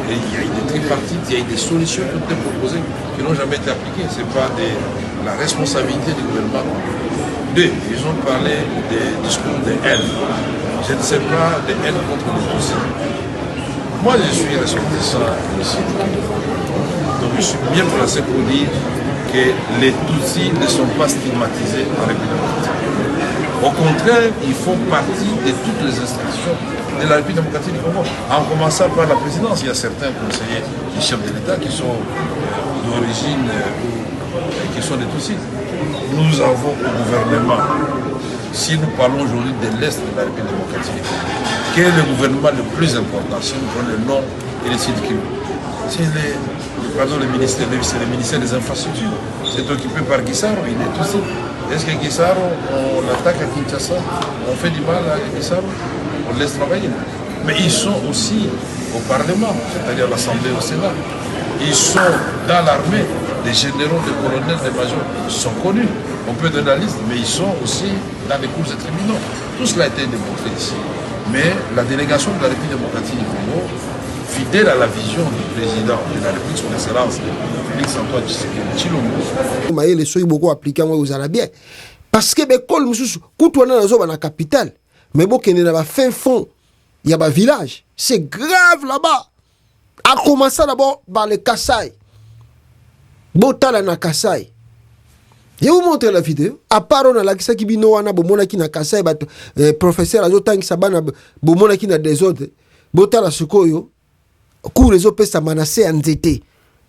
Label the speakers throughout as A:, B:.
A: Et il y a eu des tripartites, il y a eu des solutions qui ont été proposées qui n'ont jamais été appliquées. Ce n'est pas la responsabilité du gouvernement. Deux, ils ont parlé des discours de haine. Je ne sais pas de haine contre les Tutsis. Moi, je suis ressortissant ici. Donc je suis bien placé pour dire que les Tutsis ne sont pas stigmatisés en République démocratique. Au contraire, ils font partie de toutes les institutions de la République démocratique du Congo. En commençant par la présidence, il y a certains conseillers du chef de l'État qui sont d'origine, qui sont des Tutsis. Nous avons au gouvernement, si nous parlons aujourd'hui de l'Est de la République démocratique, quel est le gouvernement le plus important, si nous prenons le Nord et le Sud-Kivu? C'est le ministère des Infrastructures. C'est occupé par Guissaro, il est Tutsi. Est-ce que Guissaro, on l'attaque à Kinshasa, on fait du mal à Guissaro, on laisse travailler? Mais ils sont aussi au Parlement, c'est-à-dire à l'Assemblée, au Sénat. Ils sont dans l'armée, des généraux, des colonels, des majors, ils sont connus. On peut donner la liste, mais ils sont aussi dans les cours de tribunaux. Tout cela a été démontré ici. Mais la délégation de la République démocratique du Congo, fidèle à la vision du président de la République, son excellence, Félix-Antoine Tshisekedi,
B: les soins beaucoup appliqués aux Arabiens. Parce que l'école, quand on est dans la capitale, mais bon, qu'il y a un fin fond, il y a un village. C'est grave là-bas. A commencé d'abord par les Kassai. Botala na Kassai. Je vous montre la vidéo. À part on a la qui bino wana bomona ki na Kassai ba professeur azotang sabana bomona ki na des autres. Botala sukoyo. Ku rezo pesa manase anzete.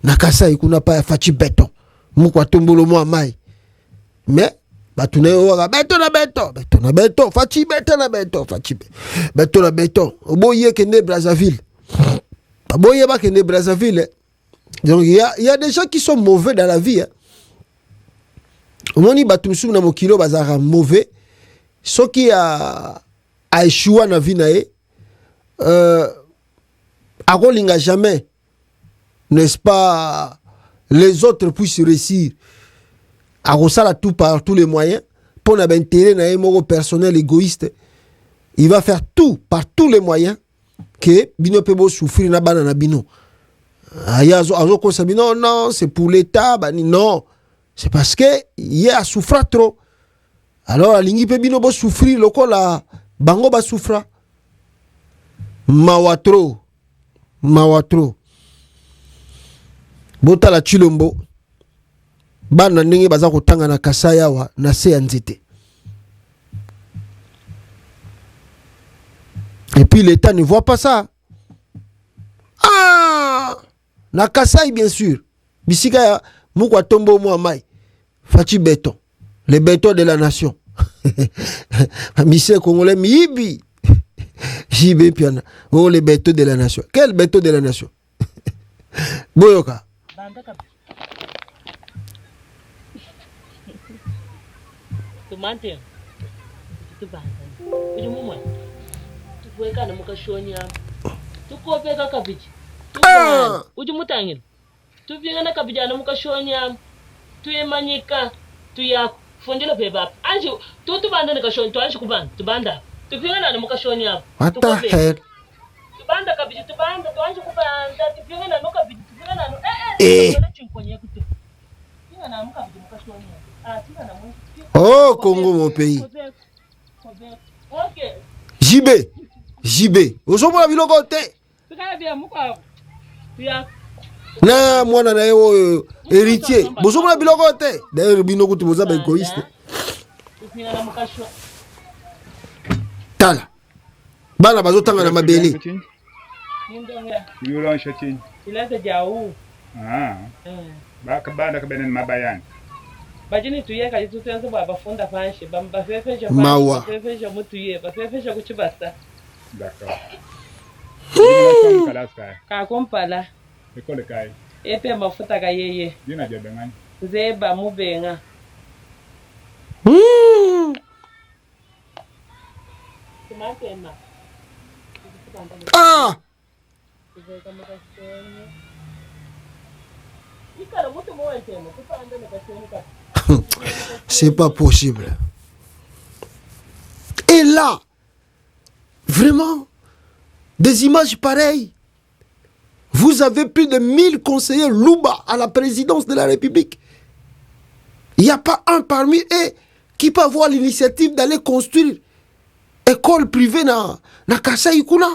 B: Na Kassai kuna pa fachi beton. Mukwa tombolo mo mai. Mais batune ora beton na beton, beton na beton, fachi beton na beton, fachi beton na beton. Oboye kende Brazzaville. Oboye ba kende Brazzaville. Donc il y a des gens qui sont mauvais dans la vie. Omoni batumsu na mokilo bazara mauvais. Ce qui a échoué na vie nae akolinga jamais, n'est-ce pas, les autres puissent réussir. Akosala tout par tous les moyens pour na intérêt na moko personnel égoïste. Il va faire tout par tous les moyens que bino pebo souffrir na bana na bino. Non, c'est pour l'État, non. C'est parce que il y a souffert trop. Alors, la ligne peut bien souffrir, le col la bango ba souffra. Mawatro. Bota la chilombo. Bana ndenge baza kotanga na Kasaya wa na se nzete. Et puis l'État ne voit pas ça. Ah! Na Kasai, bien sûr. Bisika mukwa tombo mo mai. Fachi béton. Le béton de la nation. Monsieur Congolais mibi. Jibe piana. Oh, le béton de la nation. Quel béton de la nation? Boyoka.
C: Ujumutangin. Tupingana kabijana mukashonya. Tuyemanyika. Tuya fundilo peba. Anji tutu banda nikashoni tu anji kubanda. Tubanda. Tupingana na mukashonya.
B: What the hell?
C: Tubanda kabiji tubanda tu anji kubanda. Tupingana no kabiji tupingana no Tupingana mukabiji mukashonya. Ah, tupingana mu.
B: Oh, Congo mon pays.
C: Okay.
B: JB. Osomona biloko te.
C: Tukabia muka. Tuya
B: Na mwana na yo héritier. Bosomona biloko te. D'ailleurs bino kuti boza ba égoïste. Tala. Bana bazotanga na mabele.
D: Yulon shatin.
C: Ilasa jau.
D: Bana kabenen mabayan.
C: Bajini tuye kaji tutenzo baba funda fanshi bamba fefeja
B: Mawa.
C: fefeja mutuye ba fefeja kuchibasta.
D: D'accord.
C: Ka kompala.
D: Ekole kai.
C: Epe mafuta ka yeye.
D: Dina jabe ngani.
C: Zeba mubenga.
B: Ah! C'est pas possible. Et là, vraiment, des images pareilles. Vous avez plus de 1000 conseillers Louba à la présidence de la République. Il n'y a pas un parmi eux qui peut avoir l'initiative d'aller construire école privée na Kasai Kuna,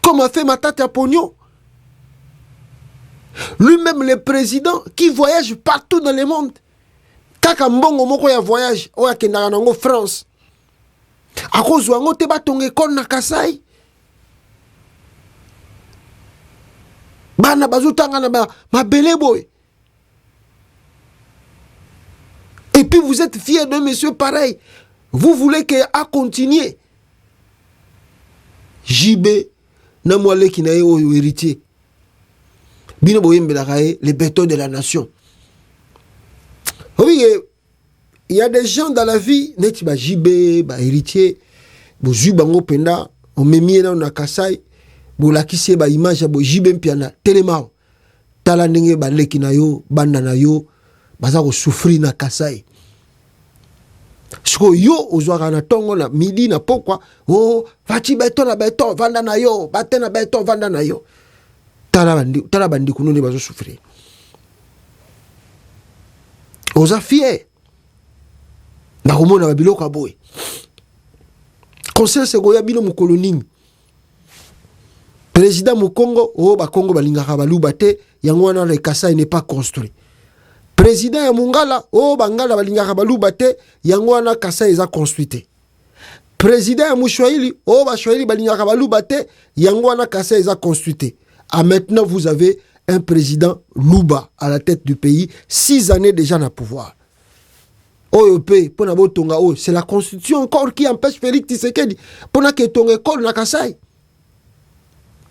B: comme a fait Matata Pogno. Lui-même le président qui voyage partout dans le monde. Kaka mbongo moko ya voyage oya kendaka nango France. Akozwa ngo te batonga école na Kasai. Bana bazutanga na mabele boy. Et puis vous êtes fiers d'un monsieur pareil. Vous voulez qu'il a continué. JB, Namwale qui n'a eu héritier. Bino boyem belakaye, les bétons de la nation. Oui, il y a des gens dans la vie, net ba JB, ba héritier, bo zu bango penda, on me mie na Kasai, bo lakise ba image bo JB mpiana, telemao. Tala ndenge ba leki na yo, banda na yo, baza ko souffrir na Kasai. Siko yo ozwaka na tongo na midi na pokwa, oh, vati beton na beton, vanda na yo, bate na beton, vanda na yo. Tala bandi kuno ne bazo souffrir. Oza fier. Na komona ba biloko aboy. Conseil segoya bino mukolo nini. Président Mukongo, oh ba Kongo balingaka baluba te, yango wana le Kasai n'est pas construit. Président ya Mungala, oh bangala balingaka baluba te, yango wana Kasai eza construit. Président ya Mushwaili, oh ba Shwaili balingaka baluba te, yango wana Kasai eza construit. Ah, maintenant vous avez un président Louba à la tête du pays, 6 années déjà dans le pouvoir. C'est la constitution encore qui empêche Félix Tshisekedi pour que ton école na Kasai.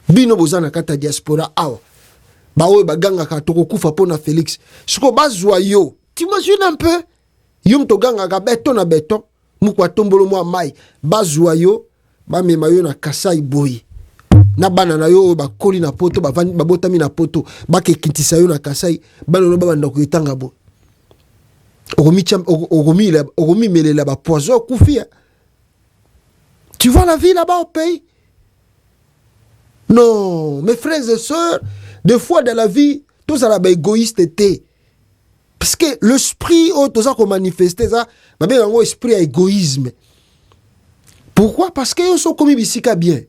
B: Bino bozana kata diaspora awa. Ba oyo baganga ka tokokufa pona Félix. Siko bazwa yo. T'imagines un peu? Yum to ganga ka beton na beton. Mukwa tombolo mwa mai. Bazwa yo. Ba mema yo na Kasai boy. Na bana na yo ba koli na poto ba botami na poto ba ke kitisa yo na Kasai ba no ba banda ko itanga bo. Ogomi melela ba poison kufia. Tu vois la vie là-bas au pays? Non, mes frères et sœurs, des fois dans la vie, tout ça là égoïste était. Parce que l'esprit tout ça qu'on manifestait ça, ba ben un esprit à égoïsme. Pourquoi? Parce que ils sont comme bisika bien.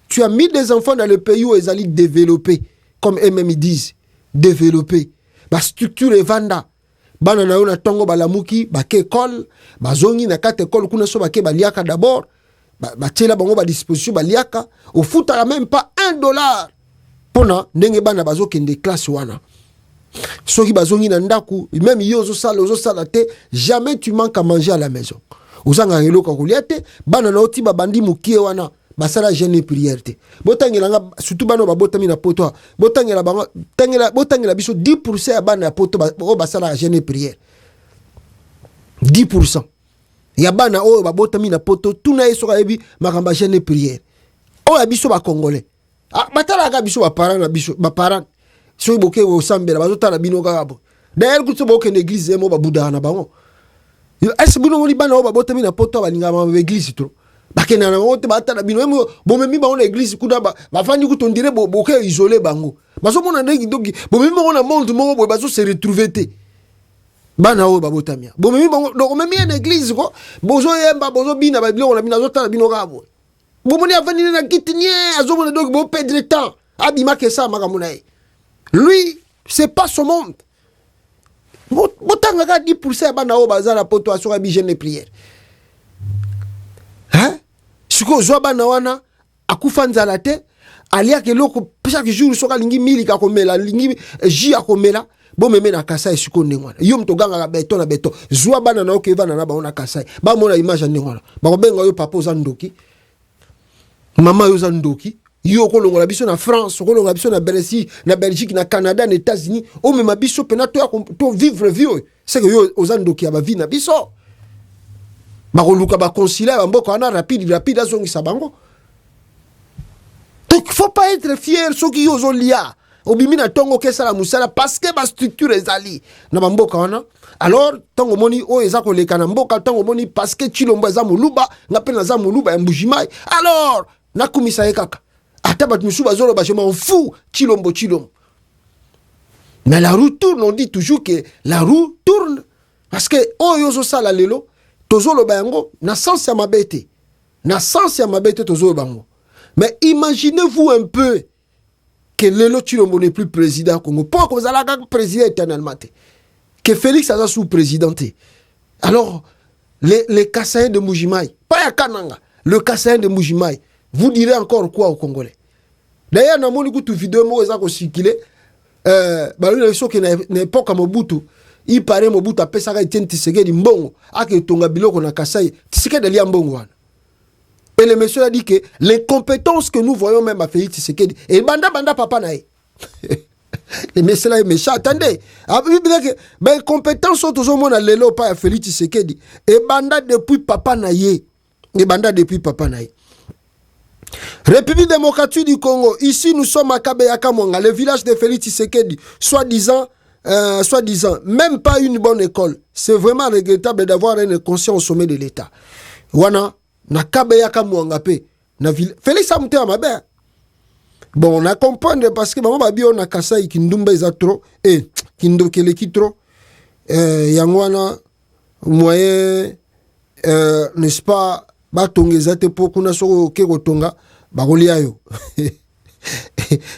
B: Tu as mis des enfants dans le pays où ils allaient développer, comme eux-mêmes ils disent, développer. La structure est vanda. Banana yon a tongo balamuki, ba ke école, ba zongi na kate école, kuna so ba ke baliaka d'abord, ba tela bango ba disposition baliaka, au fout à même pas $1. Pona, ndenge bana bazo kende classe wana. Soki bazongi na ndaku, même yo zo sala te, jamais tu manques à manger à la maison. Ozanga ngelo ka kuliate, banana oti ba bandi mukie wana. Basala jeûne prière te. Botangela nga surtout bano ba botami na poto. Botangela bango botangela biso 10% ya bana ya poto ba basala jeûne prière. 10%. Ya bana o ba botami na poto tuna yeso ka yebi makamba jeûne prière. O ya biso ba congolais. Ah batala ka biso ba parents na biso ba parents. So iboke o sambela bazotala bino ka bo. D'ailleurs kutso boke na église mo ba buda na bango. Est-ce bino moni bana o ba botami na poto ba linga ma église to. Bakena na wote batala bino bomemi bango na église kuda ba fandi kutondire boke isolé bango baso mona ndeki doki bomemi bango na monde moko boy baso se retrouver te bana o babotamia bomemi bango donc memi na église ko bozo yemba bozo bina ba biloko na bina zotala bino ka boy bomoni afandi na kitinye azo mona doki bo perdre temps abima ke ça makamuna lui c'est pas son monde botanga ka 10% bana o bazala poto aso ka bi jeûne prière. Hein? Siko zoba na wana akufa nzala te alia ke loko chaque jour soka lingi mili ka komela lingi ji akomela bo meme na Kasai siko ndengwana yo mtoganga ka beton na beton zoa bana na okeva na ba ona Kasai ba mona image ndengwana ba kobenga yo papa ozandoki mama yo zandoki yo kolongola biso na France kolongola biso na Belgique na Canada na États-Unis o mema biso pena to vivre vie c'est que yo ozandoki ya ba vie na biso. Bakoluka ba concilier ba mboka wana rapide azongisa bango. Donc il faut pas être fier soki yo zolia obimi na tongo kesa la musala parce que ba structure ezali na ba mboka wana. Alors tongo moni o eza ko leka na mboka tongo moni parce que Chilombo eza muluba ngape na za muluba ya Mbujimai. Alors nakumisa ye kaka Atabat Moussou Bazolo, je m'en fous. Chilombo. Mais la roue tourne, on dit toujours que la roue tourne. Parce que, oh, yozo sala lelo, tozolo bayango, na sens ya mabete. Na sens ya mabete tozolo bango. Mais imaginez-vous un peu que lelo Chilombo n'est plus président Congo. Pourquoi vous allez président éternellement? Que Félix a sous-présidenté. Alors, les Kassaïens de Moujimaï, pas ya Kananga, le Kassaïen de Moujimaï, vous direz encore quoi aux Congolais? D'ailleurs, dans mon écoute vidéo, moi, j'ai circulé, l'époque à Mobutu, il paraît Mobutu a ça Etienne Tshisekedi mbongo, ake tonga biloko na Kasai, Tshisekedi li mbongo. Et le monsieur a dit que les compétences que nous voyons même à Félix Tshisekedi, et banda papa nae. Le monsieur là est méchant, attendez. Les compétences sont toujours mon lelo pas à Félix Tshisekedi. Et banda depuis papa nae. Et banda depuis papa nae. République démocratique du Congo, ici nous sommes à Kabeyaka Mwanga, le village de Félix Tshisekedi, soi-disant, même pas une bonne école. C'est vraiment regrettable d'avoir un inconscient au sommet de l'État. Wana, na Kabeyaka Mwanga pe, na ville. Félix a monté à ma belle. Bon, on a compris parce que maman babi on a Kasai qui ndumba eza trop, qui ndokele ki trop, yangwana, moyen, n'est-ce pas, batongeza te po kuna soko ke kotonga bakolia yo.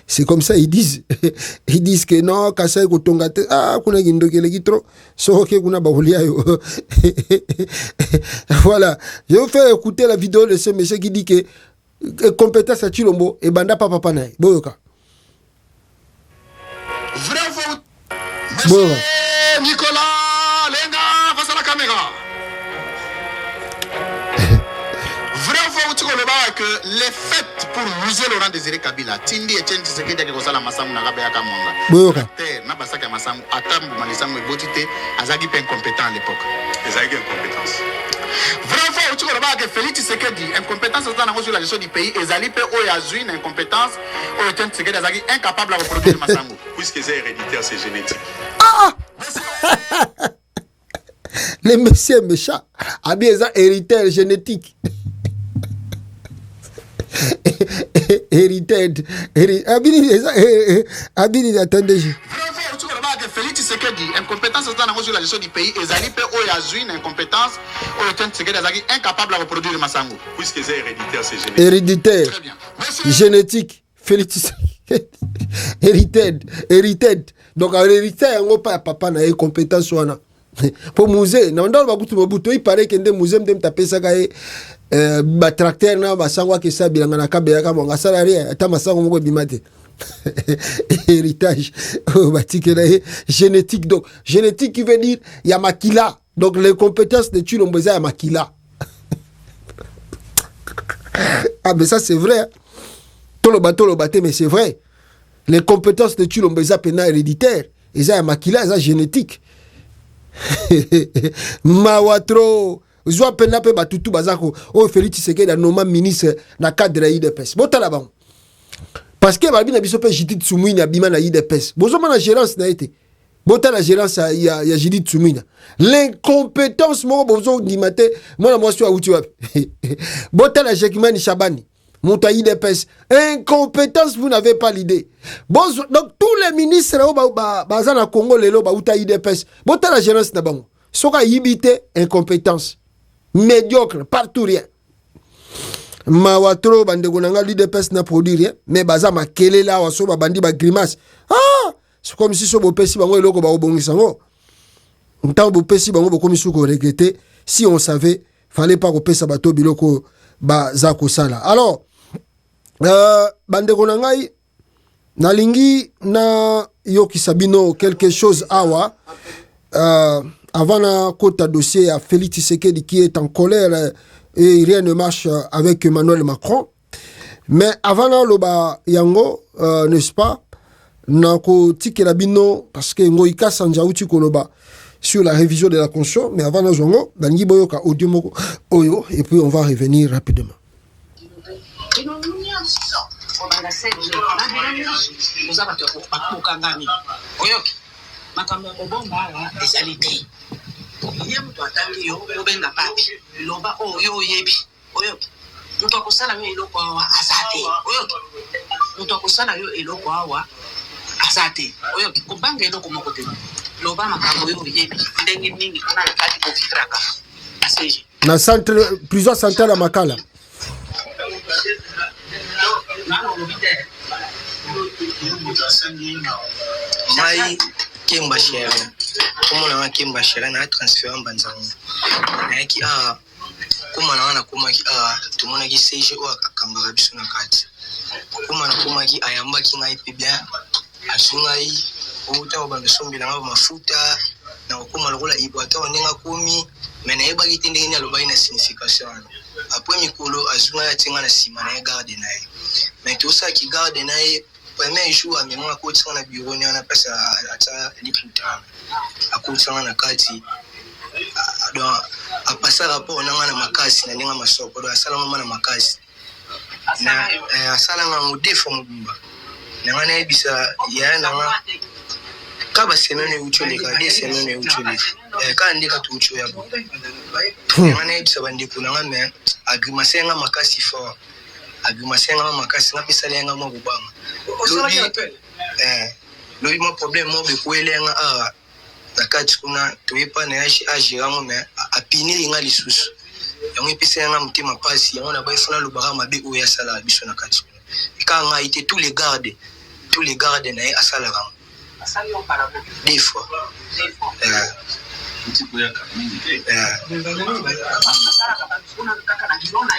B: C'est comme ça ils disent que non Kasai kotonga te kuna kindokele ki trop soko ke kuna bakolia yo. Voilà, je vais faire écouter la vidéo de ce monsieur qui dit que compétence à Chilombo et banda papa nae boyoka.
E: Vrai vote. Monsieur Nicolas Lenga face à la caméra. Que les fêtes pour musée Laurent Désiré Kabila, Tindi et Etienne Tshisekedi qui kosala masamu na Kabeyaka Mwanga. Na basaka masamu atambu malisamu ebotité azagi pe incompétent à l'époque. Azagi incompétence. Vraiment tu vois que Félix Tshisekedi incompétence dans sur la gestion du pays ezali pe oyazui na incompétence o Etienne Tshisekedi azagi incapable à reproduire masamu puisque c'est héréditaire, c'est génétique.
B: Les messieurs méchants a bien ça héréditaire génétique. Héritage. Abini, attendez.
E: Félix Tshisekedi, incompétence dans la gestion du pays, et Zali pe oyazui na incompétence, Etienne Tshisekedi azali incapable à reproduire masango.
A: Puisque c'est héréditaire, c'est génétique.
B: Héréditaire.
E: Très bien.
B: Génétique. Félix Tshisekedi. Héritage. Donc, héritaire, on pas papa na incompétence wana. Pour musée, non, il paraît que des musées me tapent ça tracteur na basangwa ke sabilanga na Kabeyaka Mwanga salarié ata masango moko bimate. Héritage génétique. Donc génétique qui veut dire il y a makila, donc les compétences de Chilombo il y a makila. Ah mais ça c'est vrai, tout le bateau mais c'est vrai, les compétences de Chilombo il y a pena héréditaire, il y a makila, il y a génétique. Mawatro Zwa pena pe batutu bazako o Félix Tshisekedi noma ministre na cadre IDPS. Botala ba. Parce que babi na biso pe Judith Suminwa bima na IDPS. Bozo na gérance na été. Botala gérance ya Judith Suminwa. L'incompétence mo bozo dimate moi na moi suis outi wapi. Botala Jekimani Shabani. Monta IDPS. Incompétence, vous n'avez pas l'idée. Bozo donc tous les ministres baza na Congo lelo ba uta IDPS. Botala gérance na bango. Soka yibite incompétence. Médiocre, partout rien. Mawatro bandegonanga l'IDPS n'a produit rien, mais baza makele la waso ba bandi ba grimace. Ah, c'est comme si so bo pesi bango eloko ba obongisa ngo. Ntan bo pesi bango bo komi suko regretter, si on savait, fallait pas ko pesa bato biloko ba za ko sala. Alors bandegonanga nalingi na yoki sabino quelque chose awa avant la côte dossier à Félix Tshisekedi qui est en colère et rien ne marche avec Emmanuel Macron. Mais avant la loba yango, n'est-ce pas, nako tikela bino parce que ngoika sanjauti koloba sur la révision de la Constitution. Mais avant la zongo, dangi boyoka audio moko oyo et puis on va revenir rapidement.
F: Makambo obomba wa esalite ye mtu atali yo obenga papi loba oyo yebi oyo Mutu akosala yo eloko awa azate. Oyo mutu akosala yo eloko awa azate. Oyo kobanga eloko moko te. Loba makambo yo yebi ndenge ningi kuna na kati ko vitraka. Aseje.
B: Na centre prison centrale à Makala.
G: Mai Kemba Shera. Comment on a Kemba Shera na transfert en Banzango. Na ki kuma na kuma ki tumona ki seje o akambara biso na kati. Kuma na kuma ki ayamba ki ngai pe bien. Asungai o ta ba nsombela ngaba mafuta na kuma lokola ibwata onenga komi mena eba ki tende ni aloba ina signification. Après mikolo azunga ya tinga na sima na garde na ye. Mais tout ça qui garde na ye premier jour à mémoire ko tsana na bureau ni ana pesa ata liputa. Akutsanga na kati donc a passer rapport na ngana makasi na ninga masoko do asala mama na makasi na asala nga modefo mubimba na ngana ebisa ya na nga kaba semene ucholeka de semene ucholeka ka ndika tu ucho yabo ngana ebisa bandiko na ngame agrimasenga makasi fo agrimasenga makasi na pesa lenga mo kubanga lobi mo problème mo be kuelenga nakati kuna tuipa na yashi ajiramo me apini nga lisusu yango epesa nga mtima pasi yango na baifuna lubaka mabe oya sala biso na kati ka nga ite tous les gardes na asala ram des fois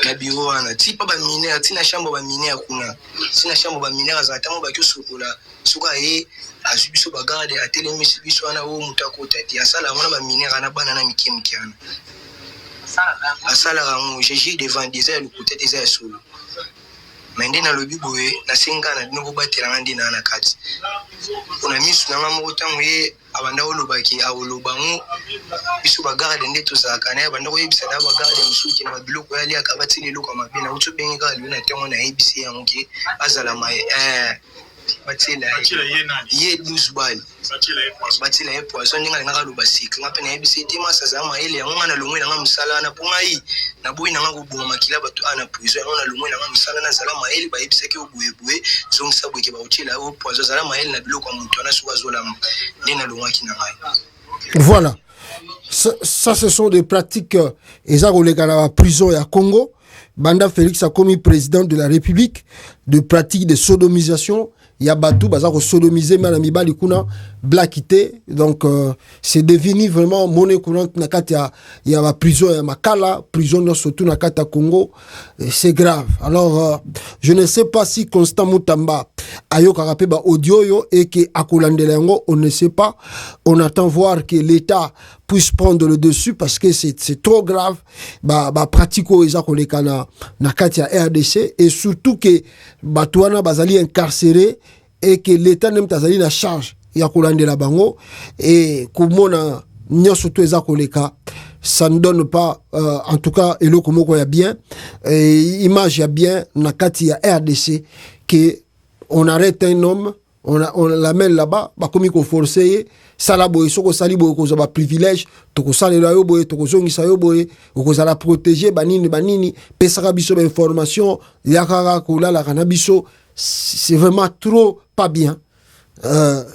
G: na biro wana tipa ba minere tina shambo ba minere kuna sina shambo ba minere za tamo ba kyusukola suka azubiso ba garde atelemi biso wana o mutako tati asala ngona ba minere na bana na mikemikiana asala rango jeji devant des ailes côté des ailes solo mende na lobi boye na singana dino batela ngandi na kati kuna misu na ngamo tango ye abanda olobaki awolobango biso ba garde ndeto za kana abanda ko yebisa da ba garde musuki na biloko yali akabatile loko mabina uto bengi ka luna tengo na ABC yango azala mai batila ye 12 bali batila ye poison ninga ngaka luba sik ngape na ABC tema sazama ile yango ngana lungwe na ngamsala na pungai na boyi na ngakubunga makila batu ana poison yango na lungwe na ngamsala na salama ile ba yebisa ke obuebue zongisa bweke ba utila o poison salama ile na biloko mutu na suka zola ndena lungaki na ngai.
B: Voilà. Ça, ce sont des pratiques et la prison à Congo. Banda Félix a commis président de la République de pratiques de sodomisation. Il y a Batou, Bazar sodomisé, Manamiba, Likuna, Blackité. Donc, c'est devenu vraiment monnaie courante. Il y a la prison à Makala, prison surtout Nakata Congo. C'est grave. Alors, je ne sais pas si Constant Moutamba Ayo Karape ba audio yo et que Akolandelengo, on ne sait pas. On attend voir que l'État puisse prendre le dessus parce que c'est trop grave. Pratico Ezakoleka na Katia RDC et surtout que Batouana Bazali incarcéré et que l'État n'aime Tazali la charge. Yakolandela bango et Kumona Nyosoto Ezakoleka. Ça ne donne pas, en tout cas, Eloko Moko ya bien, image ya bien, na Katia RDC, que on arrête un homme, on l'amène là-bas, comme il faut forcer, salabo, soko salibo, ko za privilège, toko salela yo boye, toko zongisa yo boye, ko za la protéger, banini, pesaka biso information, yakara kola la kanabiso, c'est vraiment trop pas bien.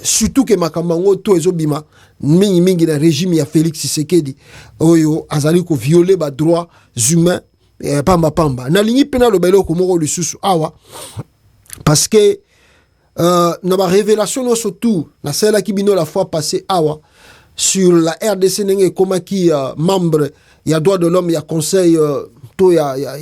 B: Surtout que makambango to ezobima mingi na régime ya Félix Tshisekedi oyo azali ko violer ba droits humains pamba na lingi pena lo belo ko moko lisusu awa parce que na ba révélation no surtout na celle qui bino la fois passée awa sur la RDC nenge komaki membre ya droits de l'homme ya conseil il y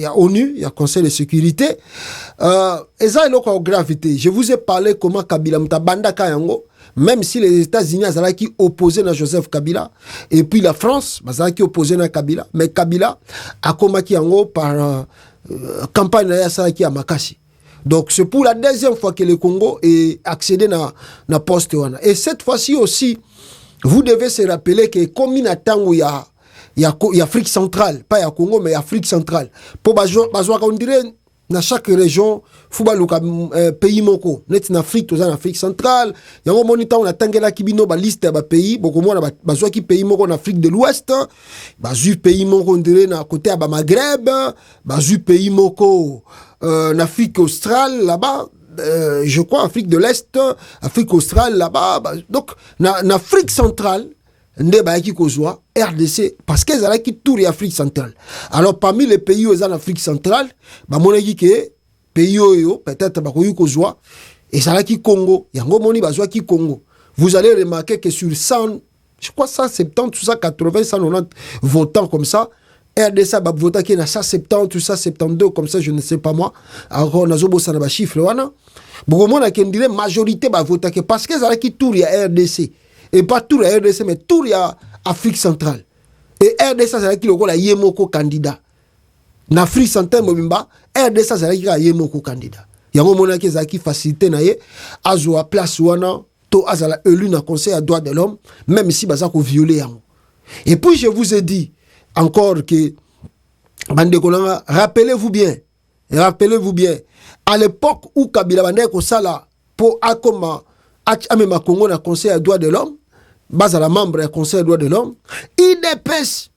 B: a ONU, il y a Conseil de sécurité. Et ça, il y a gravité. Je vous ai parlé comment Kabila Moutabanda Kayango, même si les États-Unis qui opposaient à Joseph Kabila, et puis la France, qui opposait à Kabila, mais Kabila a combattu par campagne à Makassi. Donc c'est pour la deuxième fois que le Congo est accédé à poste. Et cette fois-ci aussi, vous devez se rappeler que comme il y a Afrique centrale, pas il y a Congo, mais Afrique centrale. Pour on dirait dans chaque région football pays moko net en Afrique en Afrique centrale yango monita on atangela kibino ba liste ba pays boko mona bazwa ki pays moko en Afrique de l'Ouest bazu pays moko ndire na côté à ba Maghreb bazu pays moko en Afrique australe là-bas je crois Afrique de l'Est Afrique australe là-bas donc en Afrique centrale nde ba ki kozwa RDC parce que ça qui tour Afrique centrale. Alors parmi les pays en Afrique centrale, ba monaki ke pays yo peut-être ba koyu kozwa et ça qui Congo, yango moni bazwa ki Congo. Vous allez remarquer que sur 100 je crois 170 ou 180 190 votants comme ça, RDC ba vota ki na 170 ou 172 comme ça je ne sais pas moi. Alors nazo bossa na ba chiffre wana. Boko mona ke ndire majorité ba vota ke parce que ça qui tour ya RDC. Et pas tout la RDC, mais tout la Afrique centrale. Et RDC, c'est qui le Yemoko candidat. En Afrique centrale, RDC, c'est qui Yemoko candidat. Il y a un moment qui facilité naie, azwa place wana, to azala élu na conseil à droits de l'homme, même si baza ko violer yango. Et puis je vous ai dit encore que bande kolanga, rappelez-vous bien, à l'époque où Kabila bande ko sala pour akoma Amema Congo na conseil à droits de l'homme, bazala membre du conseil à droits de l'homme, IDPS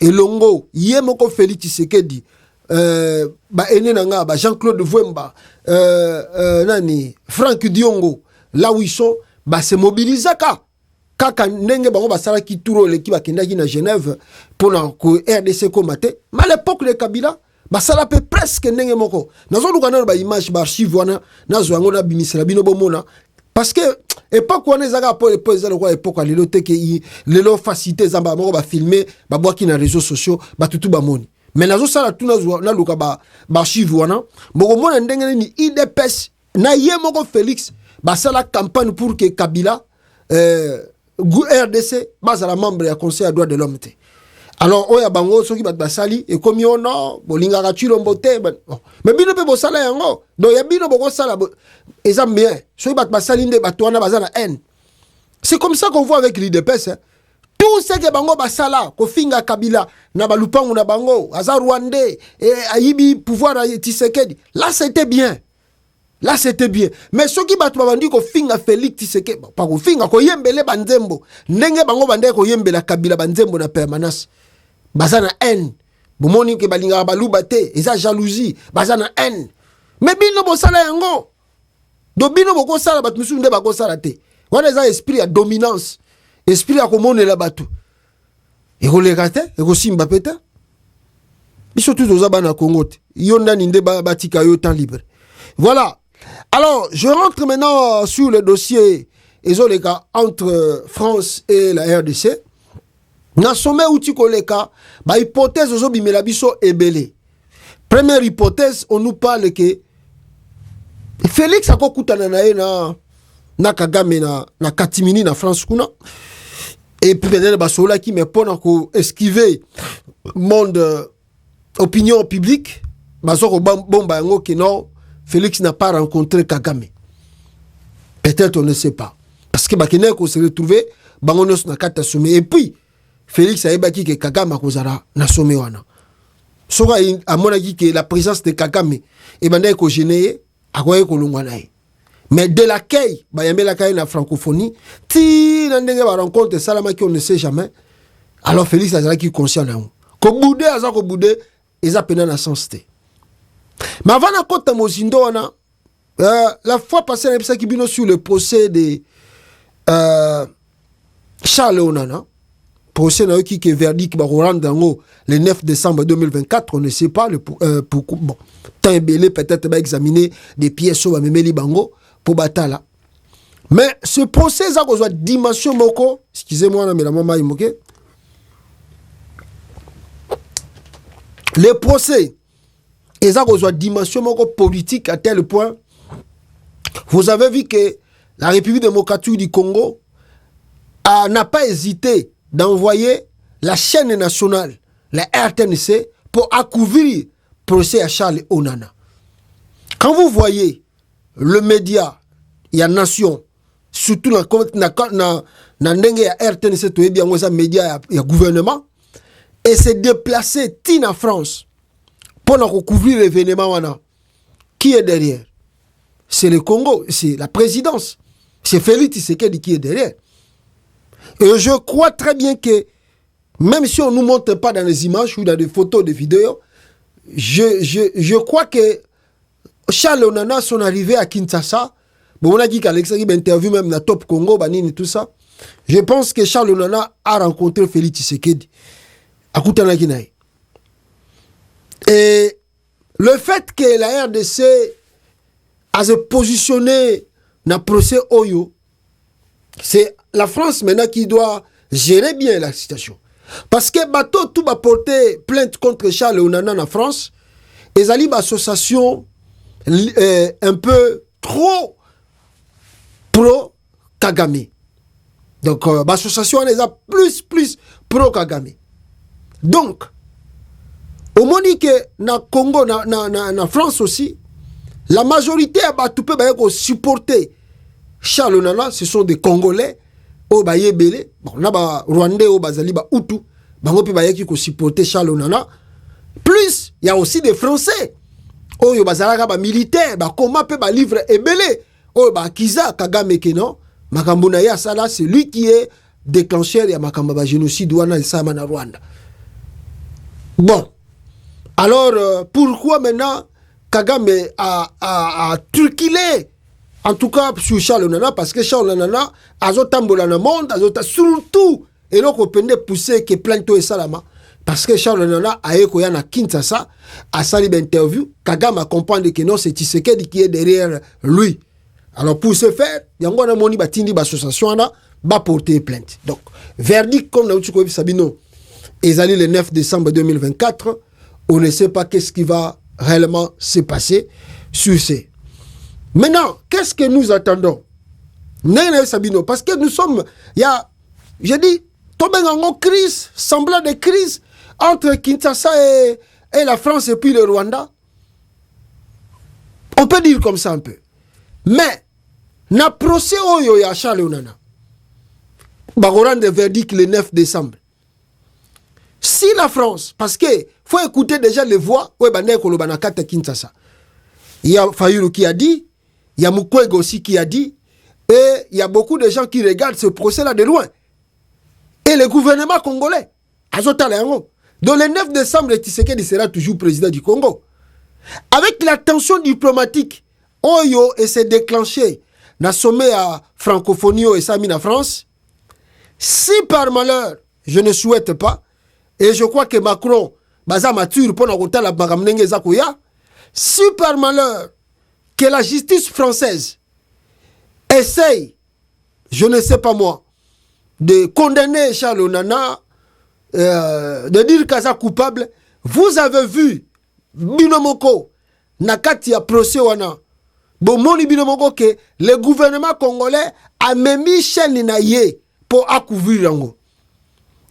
B: et Longo, Yemoko Félix Tshisekedi, Jean-Claude Vwemba, Franck Diongo, là où ils sont, se mobilisent kaka nenge bango basala ki turo l'équipe akendaki na Genève pour na RDC komate, mais à l'époque de Kabila basala pe presque nenge moko. Nazo lukana ba image ba archive wana nazo yango na bimisela bino bomona. Parce que époque on est à l'époque lelo teke lelo facilité zamba moko ba filmer ba boaki na réseaux sociaux ba tutu ba moni mais nazo sala tout na luka ba archive wana moko mona ndenge ni IDPS na ye moko Félix ba sala campagne pour que Kabila RDC bazala membre ya conseil à droits de l'homme. Alors oya bango soki bat basali et comme yo no bolinga ka chilombo te mais bino pe bosala yango donc ya bino boko sala ezam bien soki bat basali nde batwana bazana haine. C'est comme ça qu'on voit avec l'IDPS tout ce que bango basala ko finga Kabila na balupangu na bango aza Rwandais et ayibi pouvoir à Tshisekedi là c'était bien. Là c'était bien mais soki bat babandi ko finga Félix Tshisekedi pas ko finga ko yembele banzembo ndenge bango bande ko yembela Kabila banzembo na permanence bazana haine bomoni ke balinga baluba te eza jalousie bazana haine mais bino bosala yango do bino boko sala bat musu nde bako sala te wana eza esprit ya dominance esprit ya komonela batu ekoleka te ekosimba pete biso tout oza bana Congo te yo ndani nde batika yo temps libre. Voilà, alors je rentre maintenant sur le dossier ezoleka entre France et la RDC. Na sommet outi koleka ba hypothèse ozo bimela biso ebele. Première hypothèse, on nous parle que Félix akokutana na na Kagame na Katimini na France kuna et puis peut-être basola qui me pona ko esquiver monde opinion publique bazoko bomba yango que non Félix n'a pas rencontré Kagame. Peut-être on ne sait pas parce que bakene ko se retrouver bangonos na kata sommet et puis Félix a ébaki que Kagame a kozara na sommet wana. Soka a monaki que la présence de Kagame et banda ko géné a koye ko longwanae. Mais de l'accueil, ba yambe l'accueil na francophonie, ti na ndenge ba rencontre salama qui on ne sait jamais. Alors Félix a qui conscient na on. Ko boudé aza ko boudé eza pena na sens te. Mais avant na kota mozindo wana la fois passée na qui bino sur le procès de Charles Onana. Procès na qui est verdict ba rendre le 9 décembre 2024, on ne sait pas le pourquoi bon temps belé peut-être va examiner des pièces sur memeli bango pour batala. Mais ce procès ça cause dimension moko, excusez-moi na mais la maman imoke. Le procès et ça cause dimension moko politique à tel point vous avez vu que la République démocratique du Congo n'a pas hésité d'envoyer la chaîne nationale, la RTNC, pour accouvrir le procès à Charles Onana. Quand vous voyez le média, il y a Nation, surtout dans RTNC, il y a média, il y a gouvernement, et c'est déplacé Tina France pour couvrir l'événement. qui est derrière? C'est le Congo, c'est la présidence. C'est Félix Tshisekedi qui est derrière. Et je crois très bien que, même si on ne nous montre pas dans les images ou dans des photos, des vidéos, je crois que Charles Onana, son arrivée à Kinshasa, bon, on a dit qu'Alexandre a interviewé même dans Top Congo, Banine et tout ça. Je pense que Charles Onana a rencontré Félix Tshisekedi à Koutanaginaï. Et le fait que la RDC a se positionné dans le procès Oyo, c'est la France maintenant qui doit gérer bien la situation. Parce que bateau tout va porter plainte contre Charles Onana en France, et ils ont une association un peu trop pro-Kagame. Donc, l'association est plus pro-Kagame. Donc, au moment que dans Congo, dans France aussi, la majorité a supporter Charles Onana, ce sont des Congolais, au Baye Belé, bon, là, Rwandais, au Bazali, Hutu, qui supporter Charles Onana. Plus, il y a aussi des Français. Oh, yo bazalaka militaire, comment peut livre ebele. Oh, Kiza Kagame Keno, Makambuna ya sala, c'est lui qui est déclencheur ya makamba génocide wana sama na Rwanda. Bon. Alors, pourquoi maintenant Kagame a truquilé, en tout cas sur Charles Onana, parce que Charles Onana a zotambola na monde, a surtout, et donc on peut pousser que plainte et salama. Parce que Charles Onana a écouté à Kinshasa, à Salib interview, Kagame a compris que non, c'est Tshisekedi qui est derrière lui. Alors pour ce faire, il y a un moni batindi l'association va porter plainte. Donc, verdict comme nous avons Sabino, et le 9 décembre 2024, on ne sait pas qu'est-ce qui va réellement se passer sur ces. Maintenant, qu'est-ce que nous attendons? Sabino, parce que nous sommes, il y a, j'ai dit, tombé en crise, semblant de crise, entre Kinshasa et la France et puis le Rwanda. On peut dire comme ça un peu. Mais, na procès oyo ya Charles Onana, bagoran de verdict le 9 décembre. Si la France, parce que faut écouter déjà les voix, Kinshasa. Il y a Fayulu qui a dit, il y a Mukwege aussi qui a dit, et il y a beaucoup de gens qui regardent ce procès-là de loin. Et le gouvernement congolais, dans le 9 décembre, Tshisekedi sera toujours président du Congo. Avec la tension diplomatique, Oyo et s'est déclenché dans le sommet à francophonie et Sami en France. Si par malheur, je ne souhaite pas, et je crois que Macron, baza mature pour nous la bagamnenge zakuya, si par malheur que la justice française essaye, je ne sais pas moi, de condamner Charles Onana, de dire qu'il est coupable, vous avez vu Binomoko, Nakati a procès wana, bon moni Binomoko que le gouvernement congolais a mis chaîne naye pour accouvrir l'ango.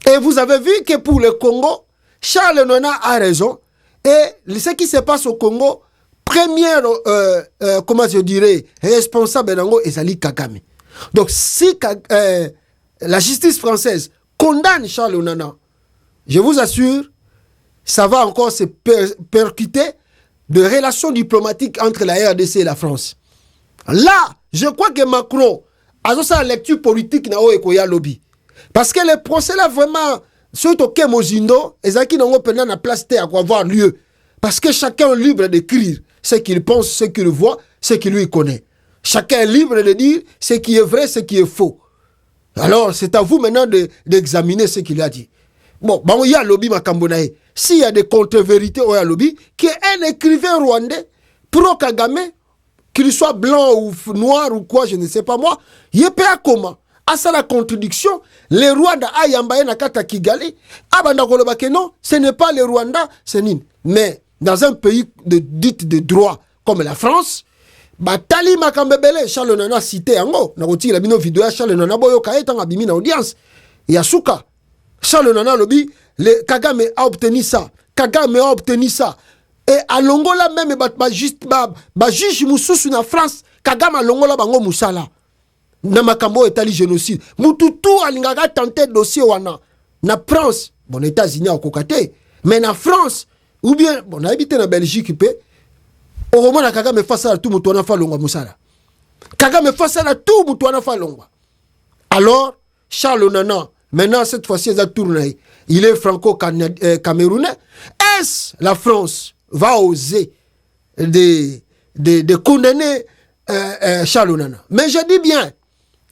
B: Et vous avez vu que pour le Congo, Charles Onana a raison, et ce qui se passe au Congo, première, comment je dirais, responsable d'ango est Ali Kagame. Donc si la justice française condamne Charles Onana, je vous assure, ça va encore se percuter de relations diplomatiques entre la RDC et la France. Là, je crois que Macron a sa lecture politique na Oekoya lobby. Parce que le procès là vraiment, surtout que Mozindo, et qui n'ont pas la place à avoir lieu. Parce que chacun est libre d'écrire ce qu'il pense, ce qu'il voit, ce qu'il lui connaît. Chacun est libre de dire ce qui est vrai, ce qui est faux. Alors, c'est à vous maintenant d'examiner ce qu'il a dit. Bon, il y a lobby Makambonae. S'il y a des contre-vérités au lobby, qui est un écrivain rwandais, pro-Kagame, qu'il soit blanc ou noir ou quoi, je ne sais pas moi, il est pas comment. À ça la contradiction, les Rwandais a yambaye na kata Kigali, abanda koloba que non, ce n'est pas les Rwandais, c'est nini. Mais dans un pays dit de droit comme la France, Batali Makambebele, Charles Onana cité ango, na koti la bino vidéo Charles Onana boyo kaeta ngabimi na audience. Yasuka, Charles Onana lobby, le Kagame a obtenu ça. Kagame a obtenu ça. Et à Longola même, juge Moussoussou na France, Kagame a Longola bango Moussala. Na makambo etali génocide. Mututu alingaka tenté dossier wana. Na France, bon, États-Unis au kokate, mais na France, ou bien, bon, on a habité na Belgique, Au moins, Kagame face à tout Moutouana Falongwa Moussala. Kagame face à tout Moutouana Falongwa. Alors, Charles Nana, maintenant, cette fois-ci, il est franco-camerounais. Est-ce la France va oser de condamner Charles Nana? Mais je dis bien,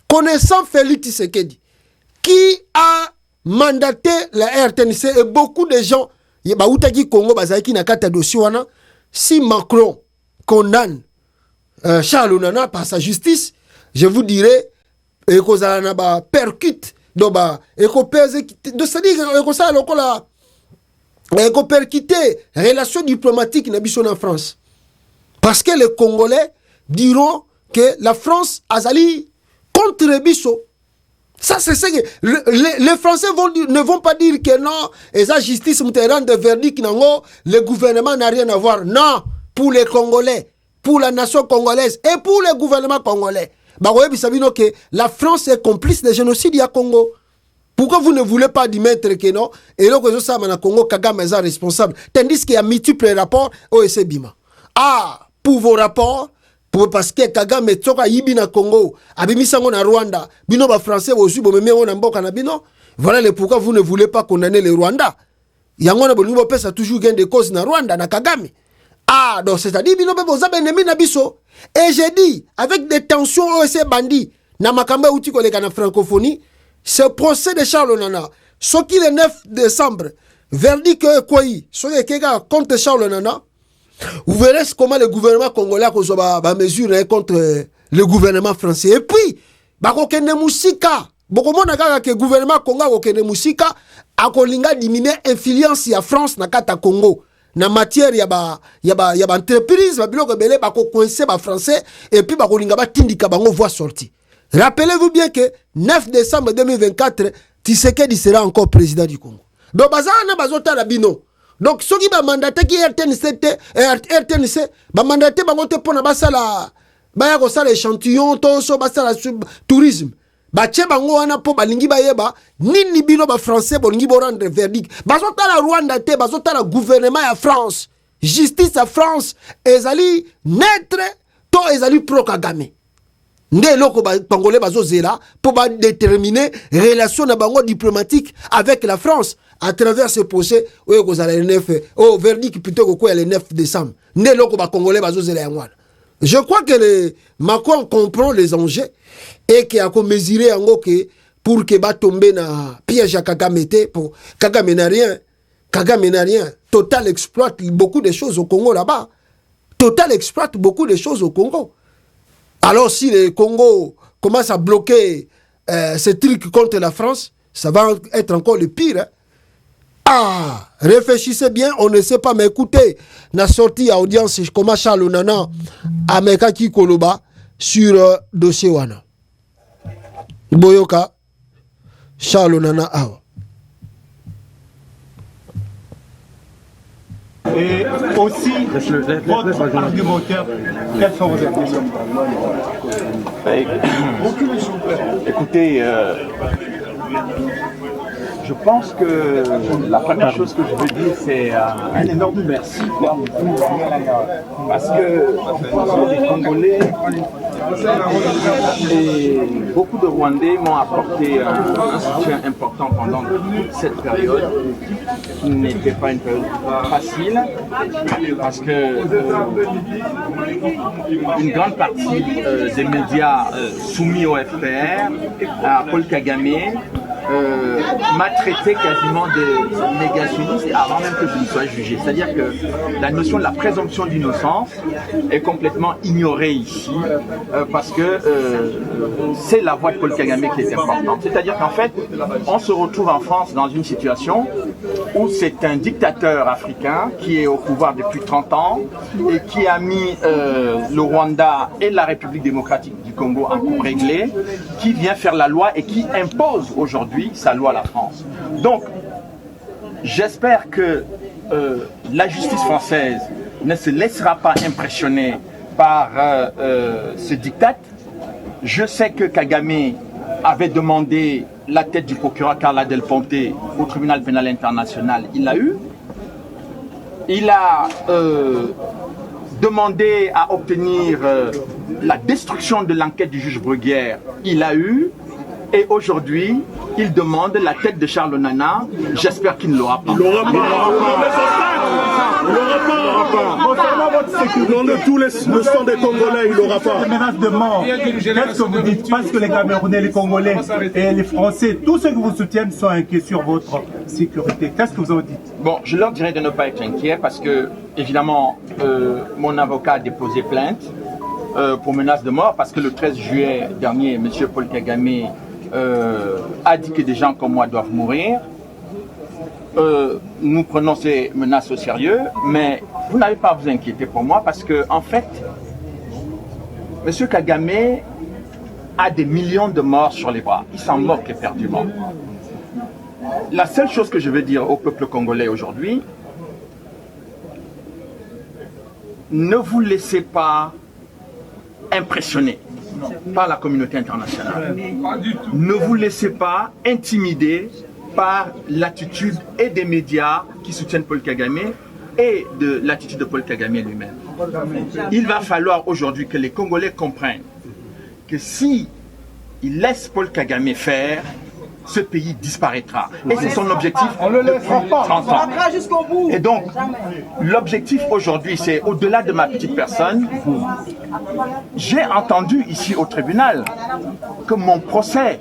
B: connaissant Félix Tshisekedi, qui a mandaté la RTNC et beaucoup de gens, Congo, si Macron condamne Charles Nana par sa justice, je vous dirais, et qu'on percute, c'est-à-dire percuter relations diplomatiques en France. Parce que les Congolais diront que la France a sali contre Bisso. Ça, c'est ce que les Français ne vont pas dire que non, et la justice de verdict, le gouvernement n'a rien à voir. Non, pour les Congolais, pour la nation congolaise et pour le gouvernement congolais. Que la France est complice des génocides à Congo. Pourquoi vous ne voulez pas admettre que non? Et là, que ça, Congo, Kagame est responsable. Tandis qu'il y a multiples rapports au Bima. Ah, pour vos rapports, parce que Kagame est Yibi na Congo, Abimisango na Rwanda, Bino ba français aussi, Bomemeo na Mboka na Bino. Voilà le pourquoi vous ne voulez pas condamner le Rwanda. Yango na Bolungo pesa toujours gain de cause na Rwanda, na Kagame. Ah, donc c'est-à-dire, Bino Bebo Zabenemi na Biso. Et j'ai dit, avec des tensions OSC bandits, na Makamba outi koleka na francophonie, ce procès de Charles Nana, ce qui le 9 décembre, verdict que quoi, ce qui est contre Charles Nana, vous verrez comment le gouvernement congolais a mesuré contre le gouvernement français. Et puis, bakokende musika, beaucoup de gens que le gouvernement congolais kokende musika, a kolinga diminuer influence ya France na kata Congo. Na matière yaba entreprise, ba biloko belé bako coincer ba français et puis bakolinga ba tindika bango voie sortie. Rappelez-vous bien que 9 décembre 2024, Tshisekedi sera encore président du Congo. Donc, bazana bazota la bino. Donc, ceux qui va mandater qui RTNC, va mandater bangote pour na basala, baya ko sala échantillon, toso basala tourisme. Ba tche bango wana po balingi ba yeba, nini bino ba français bolingi bo rendre verdict. Bazota la Rwanda te, bazota la gouvernement ya France, justice à France, ezali netre, to ezali pro Kagame. Ndé loko Congolais bazo zela pour déterminer relation na bango diplomatique avec la France à travers ce procès au verdict plutôt que le 9 décembre. Ndé loko Congolais bazo zela yangwana. Je crois que Macron comprend les enjeux et qu'il a mesuré en que pour que ba tomber na piège à Kagame pour Kagame n'a rien. Kagame n'a rien. Total exploite beaucoup de choses au Congo là-bas. Total exploite beaucoup de choses au Congo. Alors si le Congo commence à bloquer ces trucs contre la France, ça va être encore le pire. Hein? Ah, réfléchissez bien, on ne sait pas, mais écoutez, la sortie à audience comme Charles Nana à Mekaki Koloba sur dossier Wana. Boyoka, Charles Nana Awa.
H: Et aussi, votre argumentaire, quelles sont vos impressions?
I: Écoutez, je pense que la première chose que je veux dire, c'est un énorme merci. Parce que les Congolais et beaucoup de Rwandais m'ont apporté un soutien important pendant toute cette période, qui n'était pas une période facile, parce que une grande partie des médias soumis au FPR, à Paul Kagame, m'a traité quasiment de négationniste avant même que je ne sois jugé. C'est-à-dire que la notion de la présomption d'innocence est complètement ignorée ici parce que c'est la voix de Paul Kagame qui est importante. C'est-à-dire qu'en fait, on se retrouve en France dans une situation où c'est un dictateur africain qui est au pouvoir depuis 30 ans et qui a mis le Rwanda et la République démocratique du Congo en coup réglé, qui vient faire la loi et qui impose aujourd'hui sa loi à la France. Donc, j'espère que la justice française ne se laissera pas impressionner par ce diktat. Je sais que Kagame avait demandé la tête du procureur Carla Del Ponte au tribunal pénal international. Il l'a eu. Il a demandé à obtenir la destruction de l'enquête du juge Bruguière, il a eu. Et aujourd'hui, il demande la tête de Charles Onana. J'espère qu'il ne l'aura pas.
J: Il l'aura pas. Il l'aura pas. Concernant votre sécurité, dans tous les leçons des Congolais, il l'aura pas.
H: Les menaces de mort. Qu'est-ce que vous dites? Parce que les Camerounais, les Congolais et les Français, tous ceux qui vous soutiennent sont inquiets sur votre sécurité. Qu'est-ce que vous en dites?
I: Bon, je leur dirais de ne pas être inquiets parce que, évidemment, mon avocat a déposé plainte pour menace de mort parce que le 13 juillet dernier, M. Paul Kagame a dit que des gens comme moi doivent mourir. Nous prenons ces menaces au sérieux, mais vous n'avez pas à vous inquiéter pour moi parce que, en fait, M. Kagame a des millions de morts sur les bras. Il s'en moque éperdument. La seule chose que je veux dire au peuple congolais aujourd'hui, ne vous laissez pas impressionner par la communauté internationale. Ne vous laissez pas intimider par l'attitude et des médias qui soutiennent Paul Kagame et de l'attitude de Paul Kagame lui-même. Il va falloir aujourd'hui que les Congolais comprennent que si ils laissent Paul Kagame faire, ce pays disparaîtra. Et c'est son objectif depuis 30 ans. Et donc, l'objectif aujourd'hui, c'est au-delà de ma petite personne, j'ai entendu ici au tribunal que mon procès,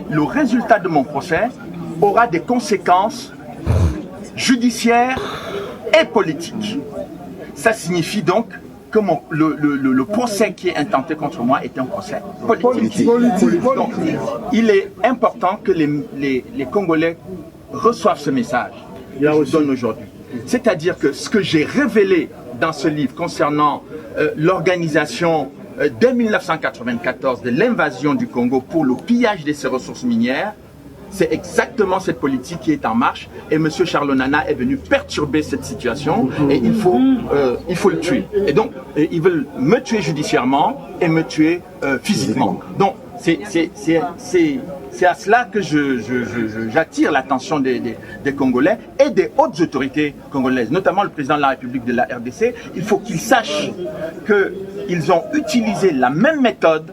I: le résultat de mon procès aura des conséquences judiciaires et politiques. Ça signifie donc que le procès qui est intenté contre moi est un procès politique. Donc, il est important que les Congolais reçoivent ce message que je donne aujourd'hui. C'est-à-dire que ce que j'ai révélé dans ce livre concernant l'organisation dès 1994 de l'invasion du Congo pour le pillage de ses ressources minières, c'est exactement cette politique qui est en marche et M. Charles Onana est venu perturber cette situation et il faut le tuer. Et donc, ils veulent me tuer judiciairement et me tuer physiquement. Donc, c'est à cela que j'attire l'attention des Congolais et des hautes autorités congolaises, notamment le président de la République de la RDC. Il faut qu'ils sachent qu'ils ont utilisé la même méthode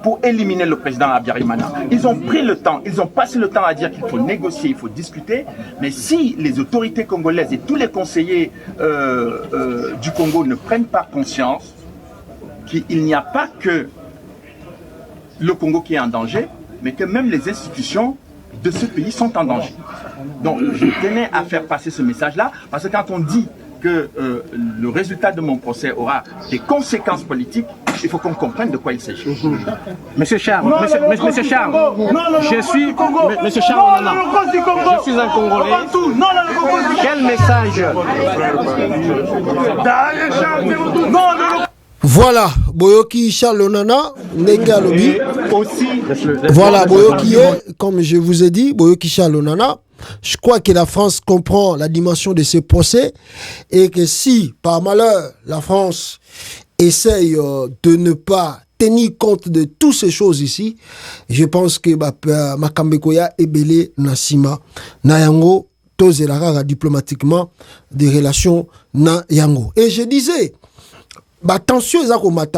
I: pour éliminer le président Habyarimana. Ils ont pris le temps, ils ont passé le temps à dire qu'il faut négocier, il faut discuter, mais si les autorités congolaises et tous les conseillers du Congo ne prennent pas conscience qu'il n'y a pas que le Congo qui est en danger, mais que même les institutions de ce pays sont en danger. Donc je tenais à faire passer ce message-là, parce que quand on dit que le résultat de mon procès aura des conséquences politiques, il faut qu'on comprenne de quoi il s'agit.
K: Monsieur Charles, Monsieur Charles, je suis Monsieur Charles Onana. Je suis un Congolais. Quel message?
B: Voilà, Boyoki Charles Onana, Nenga Lobi. Voilà, Boyoki est, comme je vous ai dit, Boyoki Charles Onana. Je crois que la France comprend la dimension de ce procès et que si, par malheur, la France essaye de ne pas tenir compte de toutes ces choses ici, je pense que Makambekoya est belé Nassima, Nayango, Tozelara diplomatiquement des relations na Yango. Et je disais, tension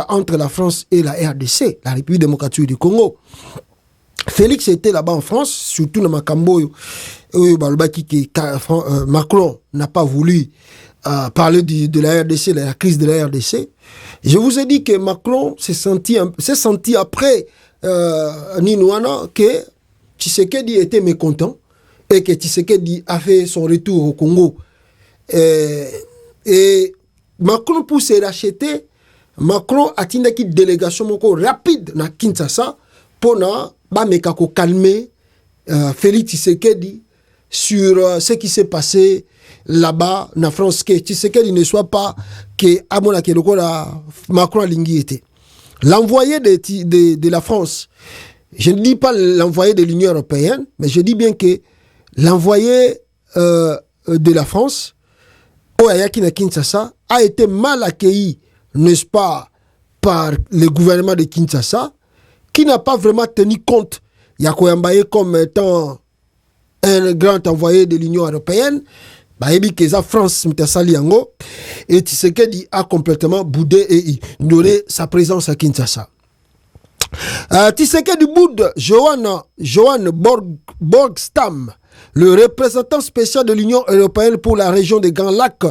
B: entre la France et la RDC, la République démocratique du Congo. Félix était là-bas en France, surtout dans Makambo, Macron n'a pas voulu parler de la RDC, de la crise de la RDC. Je vous ai dit que Macron s'est senti après Ninouana que Tshisekedi était mécontent et que Tshisekedi a fait son retour au Congo. Et Macron, pour se racheter, Macron a tenu une délégation rapide na Kinshasa pour calmer Félix Tshisekedi sur ce qui s'est passé là-bas en France, que Tshisekedi ne soit pas que Macron a été. L'envoyé de la France, je ne dis pas l'envoyé de l'Union européenne, mais je dis bien que l'envoyé de la France, Oyayaki na Kinshasa, a été mal accueilli, n'est-ce pas, par le gouvernement de Kinshasa, qui n'a pas vraiment tenu compte Yakoyambaye comme étant un grand envoyé de l'Union européenne, Bayebi Keza France Mtasali Yango, et Tshisekedi a complètement boudé et ignoré sa présence à Kinshasa. Tshisekedi boude Johan Borgstam, le représentant spécial de l'Union européenne pour la région des Grands Lacs,